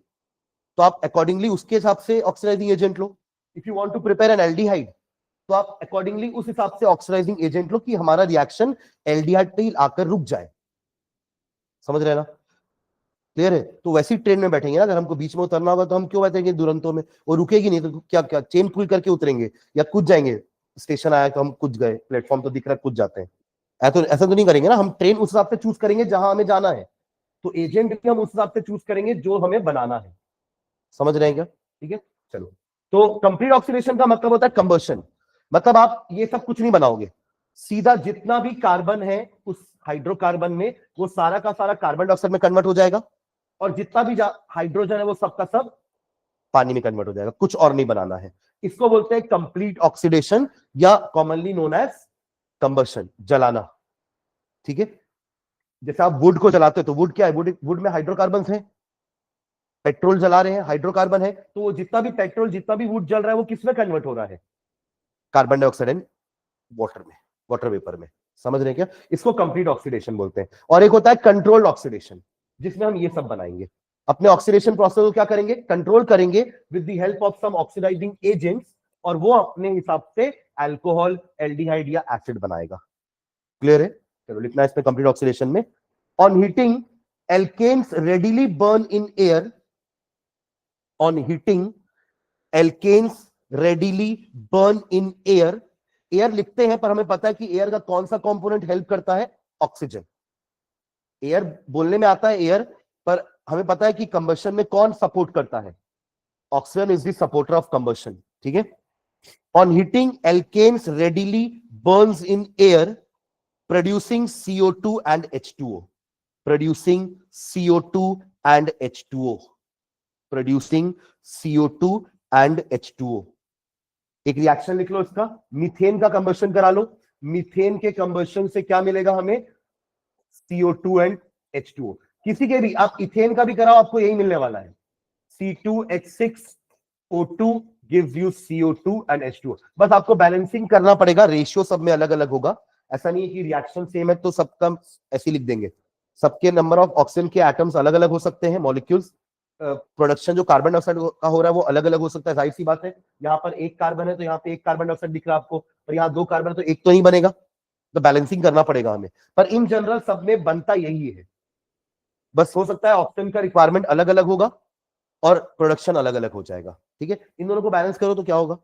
तो आप अकॉर्डिंगली उसके हिसाब से ऑक्सीडाइजिंग एजेंट लो। If you want to prepare an aldehyde, तो आप अकॉर्डिंगली उस हिसाब से ऑक्सीडाइजिंग एजेंट लो कि हमारा रिएक्शन एल्डिहाइड पे ही आकर रुक जाए। समझ रहे हैं ना? क्लियर है? तो वैसी ट्रेन में बैठेंगे ना, अगर हमको बीच में उतरना होगा तो हम क्यों बैठेंगे दुरंतों में? वो रुकेगी नहीं, तो क्या क्या चेन पुल करके उतरेंगे या कूद जाएंगे? स्टेशन आया तो हम कूद गए, प्लेटफॉर्म तो दिख रहा है, कूद जाते हैं। ऐसा तो नहीं करेंगे ना, हम ट्रेन उस हिसाब से चूज करेंगे जहां हमें जाना है, तो एजेंट भी हम उस हिसाब से चूज करेंगे जो हमें बनाना है। समझ रहे हैं क्या? ठीक है, चलो। तो कंप्लीट ऑक्सीडेशन का मतलब होता है कंबर्शन। मतलब आप ये सब कुछ नहीं बनाओगे, सीधा जितना भी कार्बन है उस हाइड्रोकार्बन में, वो सारा का सारा कार्बन डाइऑक्साइड में कन्वर्ट हो जाएगा, और जितना भी हाइड्रोजन है वो सबका सब पानी में कन्वर्ट हो जाएगा। कुछ और नहीं बनाना है। इसको बोलते हैं कंप्लीट ऑक्सीडेशन, या कॉमनली नोन एज कंबशन, जलाना। ठीक है, जैसे आप वुड को जलाते हो, तो वुड क्या है? वुड में हाइड्रोकार्बन है, पेट्रोल जला रहे हैं, हाइड्रोकार्बन है, तो वो जितना भी पेट्रोल, जितना भी वुड जल रहा है, वो किसमें कन्वर्ट हो रहा है? कार्बन डाइऑक्साइड एंड वाटर में, वाटर वेपर में। समझ रहे हैं क्या? इसको कंप्लीट ऑक्सीडेशन बोलते हैं। और एक होता है कंट्रोल्ड ऑक्सीडेशन, जिसमें हम ये सब बनाएंगे। अपने ऑक्सीडेशन प्रोसेस को क्या करेंगे? कंट्रोल करेंगे with the help of some oxidising agents, और वो अपने हिसाब से अल्कोहल, एल्डिहाइड या एसिड बनाएगा। क्लियर है? चलो लिखना है इसमें कंप्लीट ऑक्सीडेशन में। On heating alkanes readily burn in air, on heating alkanes readily burn in air. Air लिखते हैं पर हमें पता है कि एयर का कौन सा कंपोनेंट हेल्प करता है? ऑक्सीजन। एयर बोलने में आता है एयर, पर हमें पता है कि कंबशन में कौन सपोर्ट करता है? Oxygen is the supporter of combustion. ठीक है। On heating alkanes readily burns in air producing CO2 and H2O, producing CO2 and H2O, producing CO2 and H2O। एक रिएक्शन लिख लो इसका, मीथेन का कंबशन करा लो। मीथेन के कंबशन से क्या मिलेगा हमें? CO2 and H2O। किसी के भी आप इथेन का भी कराओ, आपको यही मिलने वाला है, C2H6O2 gives you CO2 and H2O। बस आपको बैलेंसिंग करना पड़ेगा, रेशियो सब में अलग अलग होगा। ऐसा नहीं है कि रिएक्शन सेम है तो सबका ऐसे लिख देंगे। सबके नंबर ऑफ ऑक्सीजन के एटम्स अलग अलग हो सकते हैं, मॉलिक्यूल्स। प्रोडक्शन जो कार्बन डाइऑक्साइड का हो रहा है वो अलग अलग हो सकता है, जाहिर सी बात है। यहाँ पर एक कार्बन है तो यहाँ पे एक कार्बन डाइऑक्साइड दिख रहा है आपको, और यहाँ दो कार्बन है तो एक तो नहीं बनेगा, तो बैलेंसिंग करना पड़ेगा हमें। पर इन जनरल सब में बनता यही है, बस हो सकता है ऑक्सीजन का रिक्वायरमेंट अलग अलग होगा और प्रोडक्शन अलग अलग हो जाएगा। ठीक है, इन दोनों को बैलेंस करो तो क्या होगा?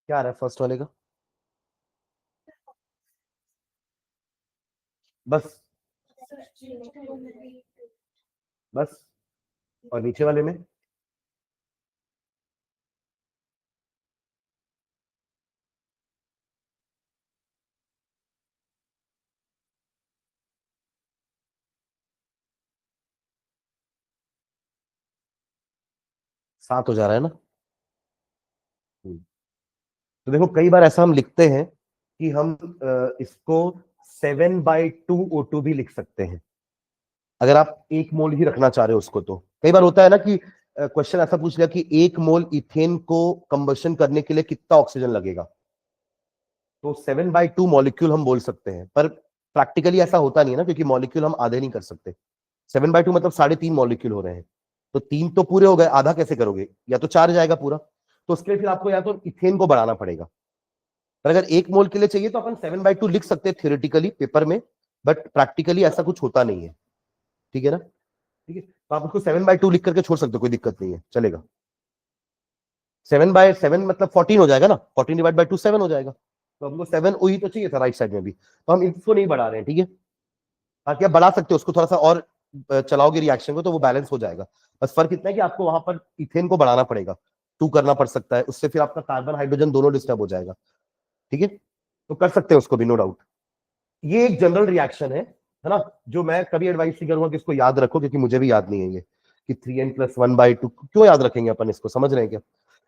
क्या आ रहा है फर्स्ट वाले का? बस बस, और नीचे वाले में 7 हो जा रहा है ना। तो देखो कई बार ऐसा हम लिखते हैं कि हम इसको 7/2 O2 भी लिख सकते हैं, अगर आप 1 मोल ही रखना चाह रहे हो उसको। तो कई बार होता है ना कि क्वेश्चन ऐसा पूछ लिया कि 1 मोल इथेन को कंबशन करने के लिए कितना ऑक्सीजन लगेगा, तो 7/2 मॉलिक्यूल हम बोल सकते हैं। पर प्रैक्टिकली ऐसा होता नहीं है ना, क्योंकि मॉलिक्यूल हम आधे नहीं कर सकते। 7/2 मतलब 3.5 मॉलिक्यूल हो रहे हैं, तो 3 तो पूरे हो गए, आधा कैसे करोगे? या तो 4 जाएगा पूरा, तो उसके लिए फिर आपको या तो इथेन को बढ़ाना पड़ेगा। पर अगर 1 मोल के लिए चाहिए तो अपन 7/2 लिख सकते हैं थियोरेटिकली पेपर में, बट प्रैक्टिकली ऐसा कुछ होता नहीं है। ठीक है ना? ठीक है, तो आप उसको 7/2 लिख करके छोड़ सकते हो, कोई दिक्कत नहीं है, चलेगा। 7/7 मतलब 14 हो जाएगा ना, 14/2 7 हो जाएगा। तो हमको 7 वही तो चाहिए था राइट साइड में भी, तो हम इसको नहीं बढ़ा रहे हैं। ठीक है, बाकी आप बढ़ा सकते हो उसको, थोड़ा सा और चलाओगे रिएक्शन को तो वो बैलेंस हो जाएगा। बस फर्क इतना है कि आपको वहां पर इथेन को बढ़ाना पड़ेगा, 2 करना पड़ सकता है, उससे फिर आपका कार्बन हाइड्रोजन दोनों डिस्टर्ब हो जाएगा। ठीक है, तो कर सकते हैं उसको भी, नो डाउट। ये एक जनरल रिएक्शन है ना, जो मैं कभी एडवाइस नहीं करूंगा कि इसको याद रखो, क्योंकि मुझे भी याद नहीं है ये कि 3n+1/2 क्यों याद रखेंगे अपन इसको, समझ रहे हैं क्या?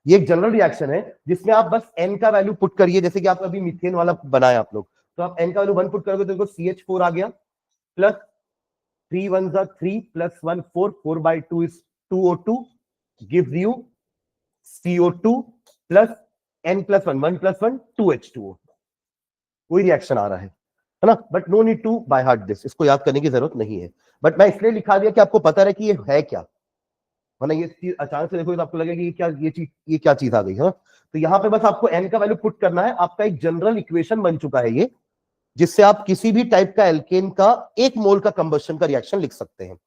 ये एक जनरल रिएक्शन है जिसमें आप बस n का वैल्यू पुट करिए, जैसे कि आप अभी मीथेन वाला बनाया आप लोग, तो आप n का वैल्यू 1 पुट करोगे तो देखो CH4 आ गया, plus 3 1 3 plus 1 4, 4/2 is 2O2 gives you CO2 plus n+1 1+1 2H2O। कोई रिएक्शन आ रहा है ना, but no need to by heart this, इसको याद करने की जरूरत नहीं है। बट मैं इसलिए लिखा दिया कि आपको पता रहे कि ये है क्या, वरना ये चीज अचानक से देखोगे तो आपको लगेगा कि ये क्या चीज आ गई है। तो यहाँ पे बस आपको n का वैल्यू पुट करना है, आपका एक जनरल इक्वेशन बन चुका है ये, जिससे आप किसी भी टाइप का एल्केन का 1 मोल का कंबशन का रिएक्शन लिख सकते हैं।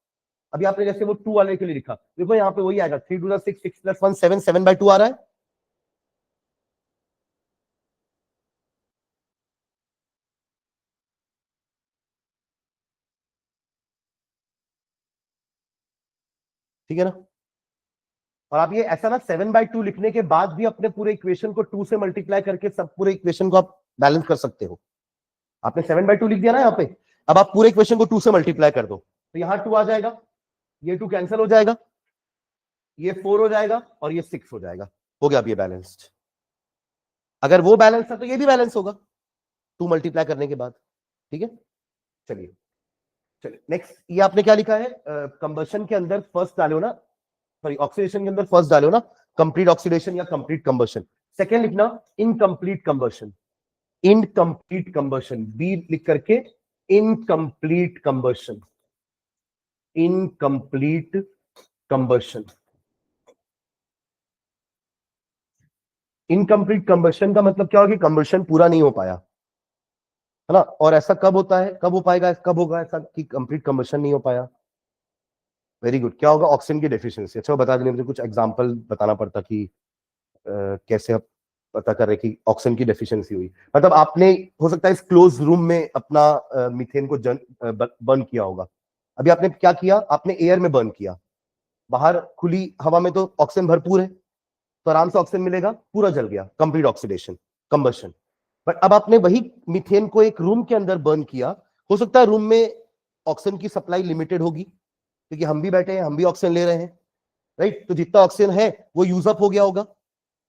अभी आपने जैसे वो 2 वाले के लिए लिखा, देखो यहाँ पे वही आएगा, 3 2 6 6 + 1 7 7/2 आ रहा है। ठीक है ना। और आप ये ऐसा ना 7/2 लिखने के बाद भी अपने पूरे इक्वेशन को 2 से मल्टीप्लाई करके सब पूरे इक्वेशन को आप बैलेंस कर सकते हो। आपने 7/2 लिख दिया ना यहाँ पे, अब आप पूरे इक्वेशन को 2 से मल्टीप्लाई कर दो तो यहाँ 2 आ जाएगा, ये 2 कैंसिल हो जाएगा, ये 4 हो जाएगा और ये 6 हो जाएगा। हो गया अब ये बैलेंस्ड। अगर वो बैलेंस था तो ये भी बैलेंस होगा 2 मल्टीप्लाई करने के बाद। ठीक है, चलिए चलिए नेक्स्ट। ये आपने क्या लिखा है, कंबशन के अंदर फर्स्ट डालो ना, सॉरी ऑक्सीडेशन के अंदर फर्स्ट डालो ना, कंप्लीट ऑक्सीडेशन या कंप्लीट कंबशन। सेकेंड लिखना incomplete combustion, incomplete combustion, B लिख करके incomplete combustion, incomplete combustion. Incomplete combustion का मतलब क्या होगा कि कंबशन पूरा नहीं हो पाया, है ना। और ऐसा कब होता है, कब हो पाएगा, कब होगा ऐसा कि कंप्लीट कंबशन नहीं हो पाया। वेरी गुड, क्या होगा, ऑक्सीजन की डेफिशिएंसी। अच्छा बता देने, मुझे कुछ एग्जांपल बताना पड़ता कि कैसे आप पता कर रहे कि ऑक्सीजन की डेफिशिएंसी हुई। मतलब आपने हो सकता है इस क्लोज रूम में अपना मीथेन को बर्न किया होगा। अभी आपने क्या किया, आपने एयर में बर्न किया, बाहर खुली हवा में तो ऑक्सीजन भरपूर है, तो आराम से ऑक्सीजन मिलेगा, पूरा जल गया, कंप्लीट ऑक्सीडेशन, कंबशन। बट अब आपने वही मीथेन को एक रूम के अंदर बर्न किया, हो सकता है रूम में ऑक्सीजन की सप्लाई लिमिटेड होगी, क्योंकि हम भी बैठे हैं, हम भी ऑक्सीजन ले रहे हैं, राइट। तो जितना ऑक्सीजन है वो यूज अप हो गया होगा,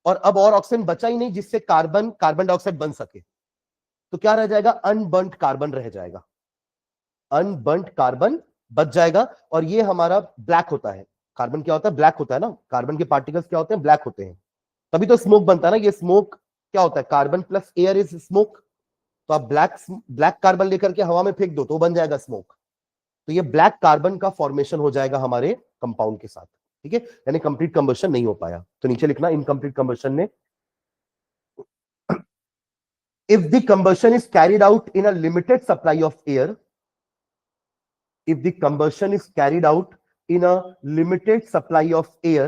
और अब और ऑक्सीजन बचा ही नहीं जिससे कार्बन कार्बन डाइऑक्साइड बन सके। तो क्या रह जाएगा, अनबर्न्ड कार्बन रह जाएगा, अनबर्न्ड कार्बन बच जाएगा। और ये हमारा ब्लैक होता है, कार्बन क्या होता है, ब्लैक होता है ना, कार्बन के पार्टिकल्स क्या होते हैं, ब्लैक होते हैं, तभी तो स्मोक बनता है ना। ये स्मोक क्या होता है, carbon plus air is smoke. तो आप ब्लैक ब्लैक कार्बन लेकर के हवा में फेंक दो तो बन जाएगा स्मोक। तो ये ब्लैक कार्बन का फॉर्मेशन हो जाएगा हमारे कंपाउंड के साथ। ठीक है, यानी कंप्लीट कंबशन नहीं हो पाया। तो नीचे लिखना इनकम्प्लीट कंबशन में, if the combustion is carried out in a limited supply of air, if the combustion is carried out in a limited supply of air,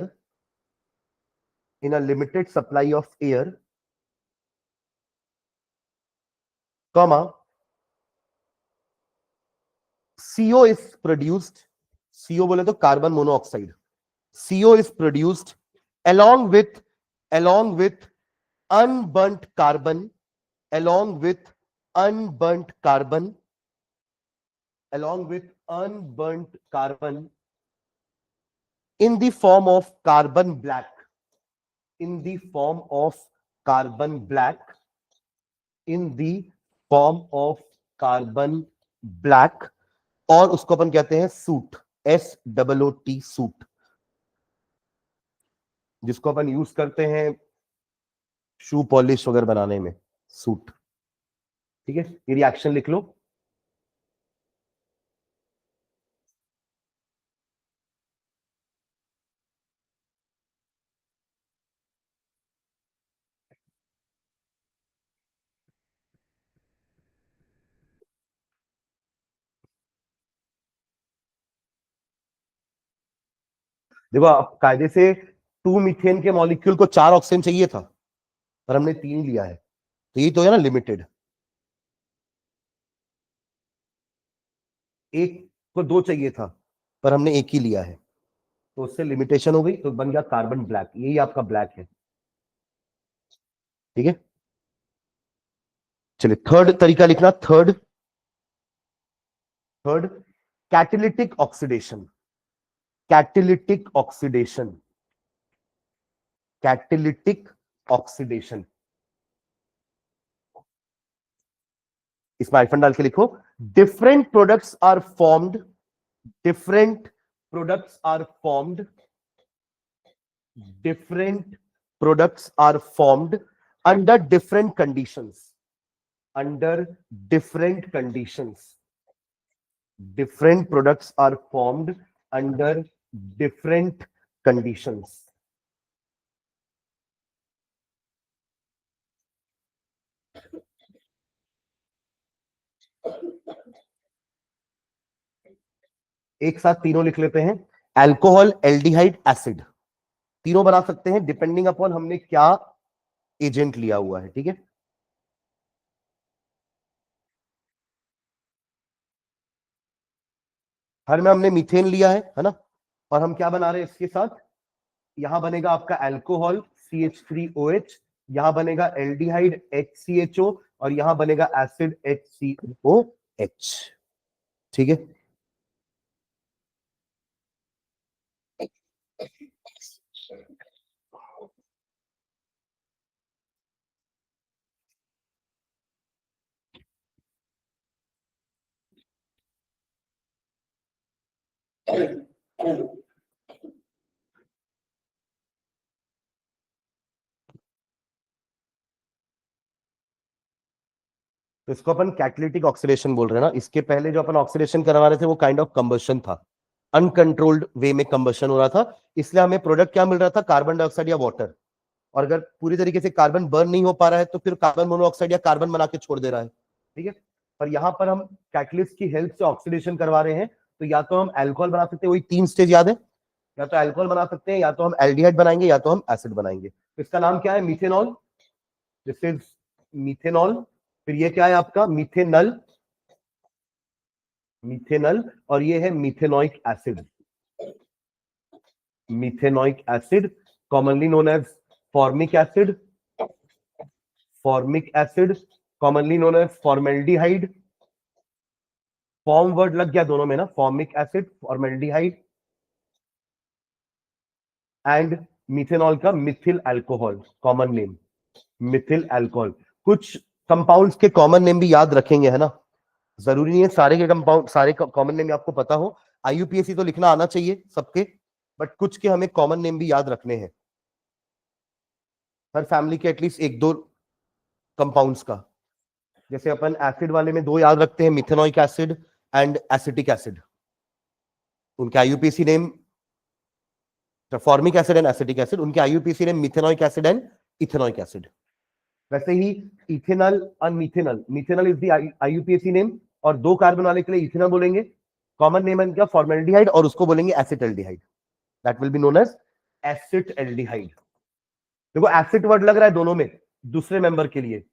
in a limited supply of air, comma, CO is produced, CO बोले तो carbon monoxide, CO is produced along with unburnt carbon, along with unburnt carbon, along with unburnt carbon in the form of carbon black, in the form of carbon black, in the form of carbon black, और उसको अपन कहते हैं सूट, SOOT, सूट, जिसको अपन यूज करते हैं शू पॉलिश वगैरह बनाने में, सूट। ठीक है, ये रिएक्शन लिख लो। देखो आप कायदे से 2 मीथेन के मॉलिक्यूल को 4 ऑक्सीजन चाहिए था, पर हमने 3 लिया है, तो ये तो है ना लिमिटेड। एक को 2 चाहिए था, पर हमने एक ही लिया है, तो उससे लिमिटेशन हो गई, तो बन गया कार्बन ब्लैक। यही आपका ब्लैक है। ठीक है, चलिए थर्ड तरीका लिखना, third, third catalytic oxidation, catalytic oxidation, catalytic oxidation. इसमें आइफन डाल के लिखो, different products are formed, different products are formed, different products are formed under different conditions, under different conditions, different products are formed under different conditions। एक साथ तीनों लिख लेते हैं, अल्कोहल, एल्डिहाइड, एसिड, तीनों बना सकते हैं डिपेंडिंग अपॉन हमने क्या एजेंट लिया हुआ है। ठीक है, हर में हमने मीथेन लिया है ना, और हम क्या बना रहे हैं इसके साथ, यहां बनेगा आपका अल्कोहल CH3OH, यहां बनेगा एल्डिहाइड HCHO, और यहां बनेगा एसिड HCOH। ठीक है, तो इसको अपन कैटालिटिक ऑक्सीडेशन बोल रहे हैं ना। इसके पहले जो अपन ऑक्सीडेशन करवा रहे थे वो काइंड ऑफ कंबशन था, अनकंट्रोल्ड वे में कंबशन हो रहा था, इसलिए हमें प्रोडक्ट क्या मिल रहा था, कार्बन डाइऑक्साइड या वाटर। और अगर पूरी तरीके से कार्बन बर्न नहीं हो पा रहा है तो फिर कार्बन मोनोऑक्साइड या कार्बन बना के छोड़ दे रहा है। ठीक है, पर यहां पर हम कैटलिस्ट की हेल्प से ऑक्सीडेशन करवा रहे हैं, तो या तो हम अल्कोहल बना सकते हैं, वही 3 स्टेज याद है, या तो अल्कोहल बना सकते हैं, या तो हम एल्डिहाइड बनाएंगे, या तो हम एसिड बनाएंगे। तो इसका नाम क्या है, मीथेनॉल, दिस इज मीथेनॉल। फिर ये क्या है आपका, मीथेनल, मीथेनल, और ये है methanoic acid, methanoic acid, commonly known as formic acid, formic acid, commonly known as formaldehyde. Form word लग गया दोनों में ना, formic acid, formaldehyde, and methanol का methyl alcohol, common name methyl alcohol. कुछ कंपाउंड्स के कॉमन नेम भी याद रखेंगे, है ना, जरूरी नहीं है सारे के कंपाउंड, सारे कॉमन नेम आपको पता हो। IUPAC तो लिखना आना चाहिए सबके, बट कुछ के हमें कॉमन नेम भी याद रखने हैं, हर फैमिली के एटलीस्ट एक दो कंपाउंड्स का। जैसे अपन एसिड वाले में दो याद रखते हैं, methanoic acid and acetic acid, उनके IUPAC name, formic acid and acetic acid, उनके IUPAC name methanoic acid and ethanoic acid. वैसे ही इथेनॉल और methanol, methanol is the IUPAC name, और दो कार्बन वाले के लिए इथेनॉल बोलेंगे, कॉमन नेम है इनका फॉर्मेल्डिहाइड, और उसको बोलेंगे acetaldehyde, that will be known as acetaldehyde. देखो एसिड वर्ड लग रहा है दोनों में, दूसरे मेंबर के लिए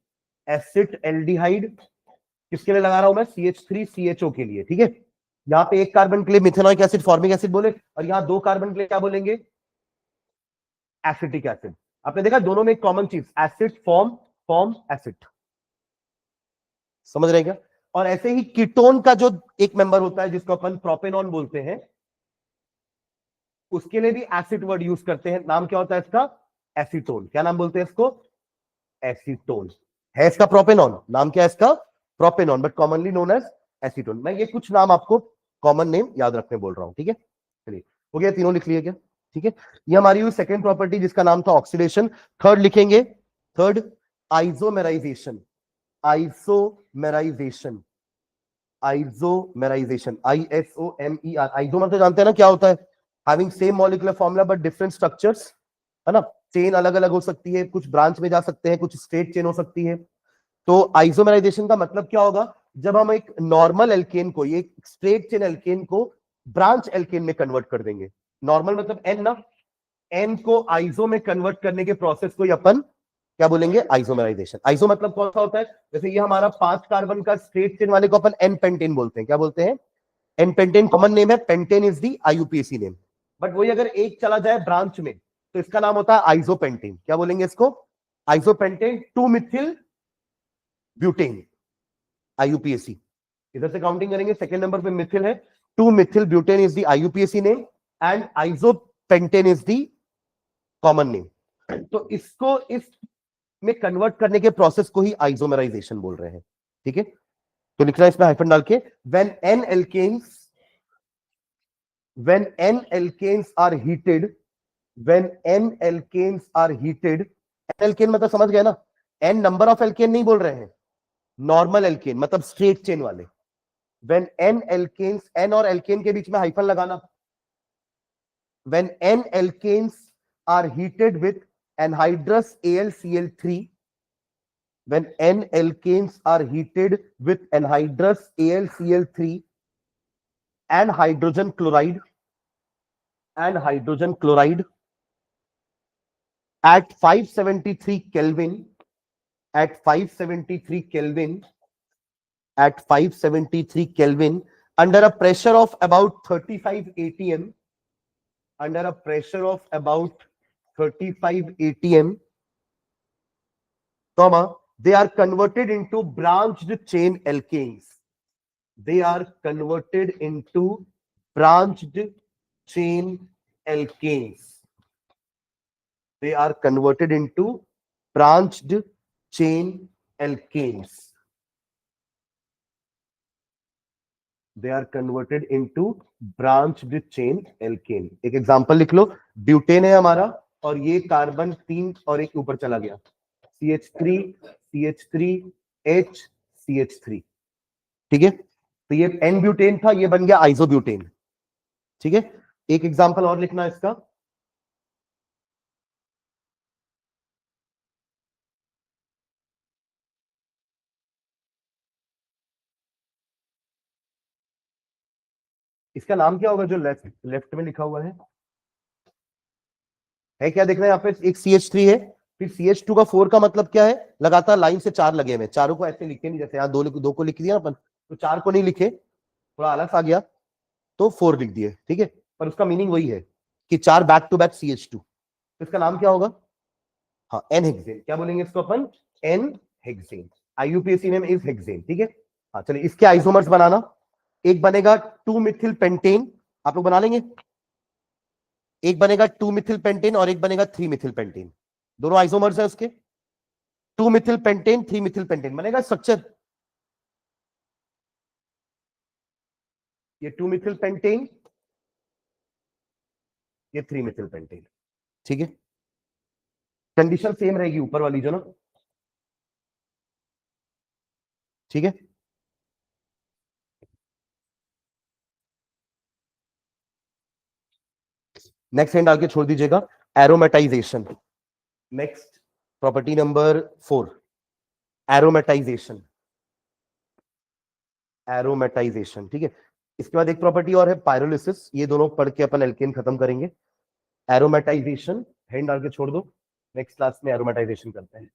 एसिटल्डिहाइड, किसके लिए लगा रहा हूं मैं, CH3CHO के लिए। ठीक है, यहाँ पे एक कार्बन के लिए मिथेनोइक एसिड, फॉर्मिक एसिड बोले, और यहाँ दो कार्बन के लिए क्या बोलेंगे, एसिटिक एसिड। आपने देखा दोनों में एक कॉमन चीज, एसिड फॉर्म, फॉर्म एसिड, समझ रहे क्या। और ऐसे ही कीटोन का जो एक मेंबर होता है जिसको अपन प्रोपेनॉन बोलते हैं, उसके लिए भी एसिड वर्ड यूज करते हैं, नाम क्या होता है इसका, एसीटोन। क्या नाम बोलते हैं इसको, एसीटोन। है इसका प्रोपेनॉन, नाम क्या है इसका, propanone, but commonly known as acetone. मैं ये कुछ नाम आपको कॉमन नेम याद रखने बोल रहा हूं। ठीक है, चलिए हो गया, तीनों लिख लिए क्या। ठीक है, ये हमारी हुई सेकेंड प्रॉपर्टी जिसका नाम था ऑक्सीडेशन। थर्ड लिखेंगे, third isomerisation, isomerisation, isomerisation, ISOMER। Isomer तो जानते हैं ना क्या होता है, having same molecular formula but different structures, है ना। चेन अलग अलग हो सकती है, कुछ ब्रांच में जा सकते हैं, कुछ स्ट्रेट चेन हो सकती है। तो आइसोमेराइजेशन का मतलब क्या होगा, जब हम एक नॉर्मल एल्केन को, ये स्ट्रेट चेन एल्केन को ब्रांच एल्केन में कन्वर्ट कर देंगे। नॉर्मल मतलब एन ना, एन को आइसो में कन्वर्ट करने के प्रोसेस को अपन क्या बोलेंगे, आइसोमेराइजेशन। आइसो मतलब कौन सा होता है, जैसे ये हमारा 5 कार्बन का स्ट्रेट चेन वाले को अपन एन पेंटेन बोलते हैं, क्या बोलते हैं, एन पेंटेन कॉमन नेम है, pentane is the IUPAC name. But वही अगर एक चला जाए ब्रांच में तो इसका नाम होता है आइसोपेंटेन। क्या बोलेंगे इसको, आइसोपेंटेन, 2 मिथिल ब्यूटेन, IUPAC। इधर से काउंटिंग करेंगे, सेकंड नंबर पे मिथिल है, 2 Mithil butane is the IUPAC name, and isopentane is the common name. तो इसको इस में कन्वर्ट करने के प्रोसेस को ही आइसोमेराइजेशन बोल रहे हैं। ठीक है, तो लिखना है इसमें हाइफन डाल के, when n alkanes, when n alkanes are heated, when n alkanes are heated, n alkane मतलब समझ गए ना, n नंबर ऑफ एल्केन नहीं बोल रहे हैं, नॉर्मल एल्केन मतलब स्ट्रेट चेन वाले। when n alkanes, n और एल्केन के बीच में हाइफन लगाना, when n alkanes are heated with anhydrous AlCl3, when n alkanes are heated with anhydrous AlCl3 and hydrogen chloride, at 573 Kelvin, at 573 Kelvin, at 573 Kelvin, under a pressure of about 35 atm, under a pressure of about 35 atm, comma, they are converted into branched chain alkanes. They are converted into branched chain alkanes. They are converted into branched chain alkanes. They are converted into branched chain alkane. एक एग्जांपल लिख लो, ब्यूटेन है हमारा और ये कार्बन 3 और एक ऊपर चला गया, CH3 CH3 H CH3, ठीक है। तो ये एन ब्यूटेन था, ये बन गया आइसोब्यूटेन, ठीक है। एक एग्जांपल और लिखना इसका, इसका नाम क्या होगा जो लेफ्ट में लिखा हुआ है क्या देखना है यहाँ पे, एक CH3 है, फिर CH2 का 4 का मतलब क्या है, लगातार लाइन से 4 लगे हुए, चारों को ऐसे लिखे नहीं, जैसे यहाँ दो को लिख दिया अपन, तो 4 को नहीं लिखे, थोड़ा आलस आ गया तो 4 लिख दिए, ठीक है। पर उसका मीनिंग वही है कि 4 बैक टू बैक CH2, तो इसका नाम क्या होगा, हाँ एन हेक्सेन, क्या बोलेंगे इसको अपन, n hexane, IUPAC name is hexane, ठीक है। हाँ चलिए इसके आइसोमर्स बनाना, एक बनेगा 2 मिथिल पेंटेन, आप लोग बना लेंगे, एक बनेगा 2 मिथिल पेंटेन और एक बनेगा 3 मिथिल पेंटेन, दोनों आइसोमर्स है उसके, 2 मिथिल पेंटेन 3 मिथिल पेंटेन बनेगा स्ट्रक्चर, ये 2 मिथिल पेंटेन, ये 3 मिथिल पेंटेन, ठीक है। कंडीशन सेम रहेगी ऊपर वाली जो ना, ठीक है। नेक्स्ट हैंड डाल के छोड़ दीजिएगा, aromatisation, next property number 4, aromatisation, aromatisation, ठीक है। इसके बाद एक प्रॉपर्टी और है पायरोलिसिस, ये दोनों पढ़ के अपन एल्केन खत्म करेंगे। एरोमेटाइजेशन हैंड डाल के छोड़ दो, नेक्स्ट क्लास में एरोमेटाइजेशन करते हैं।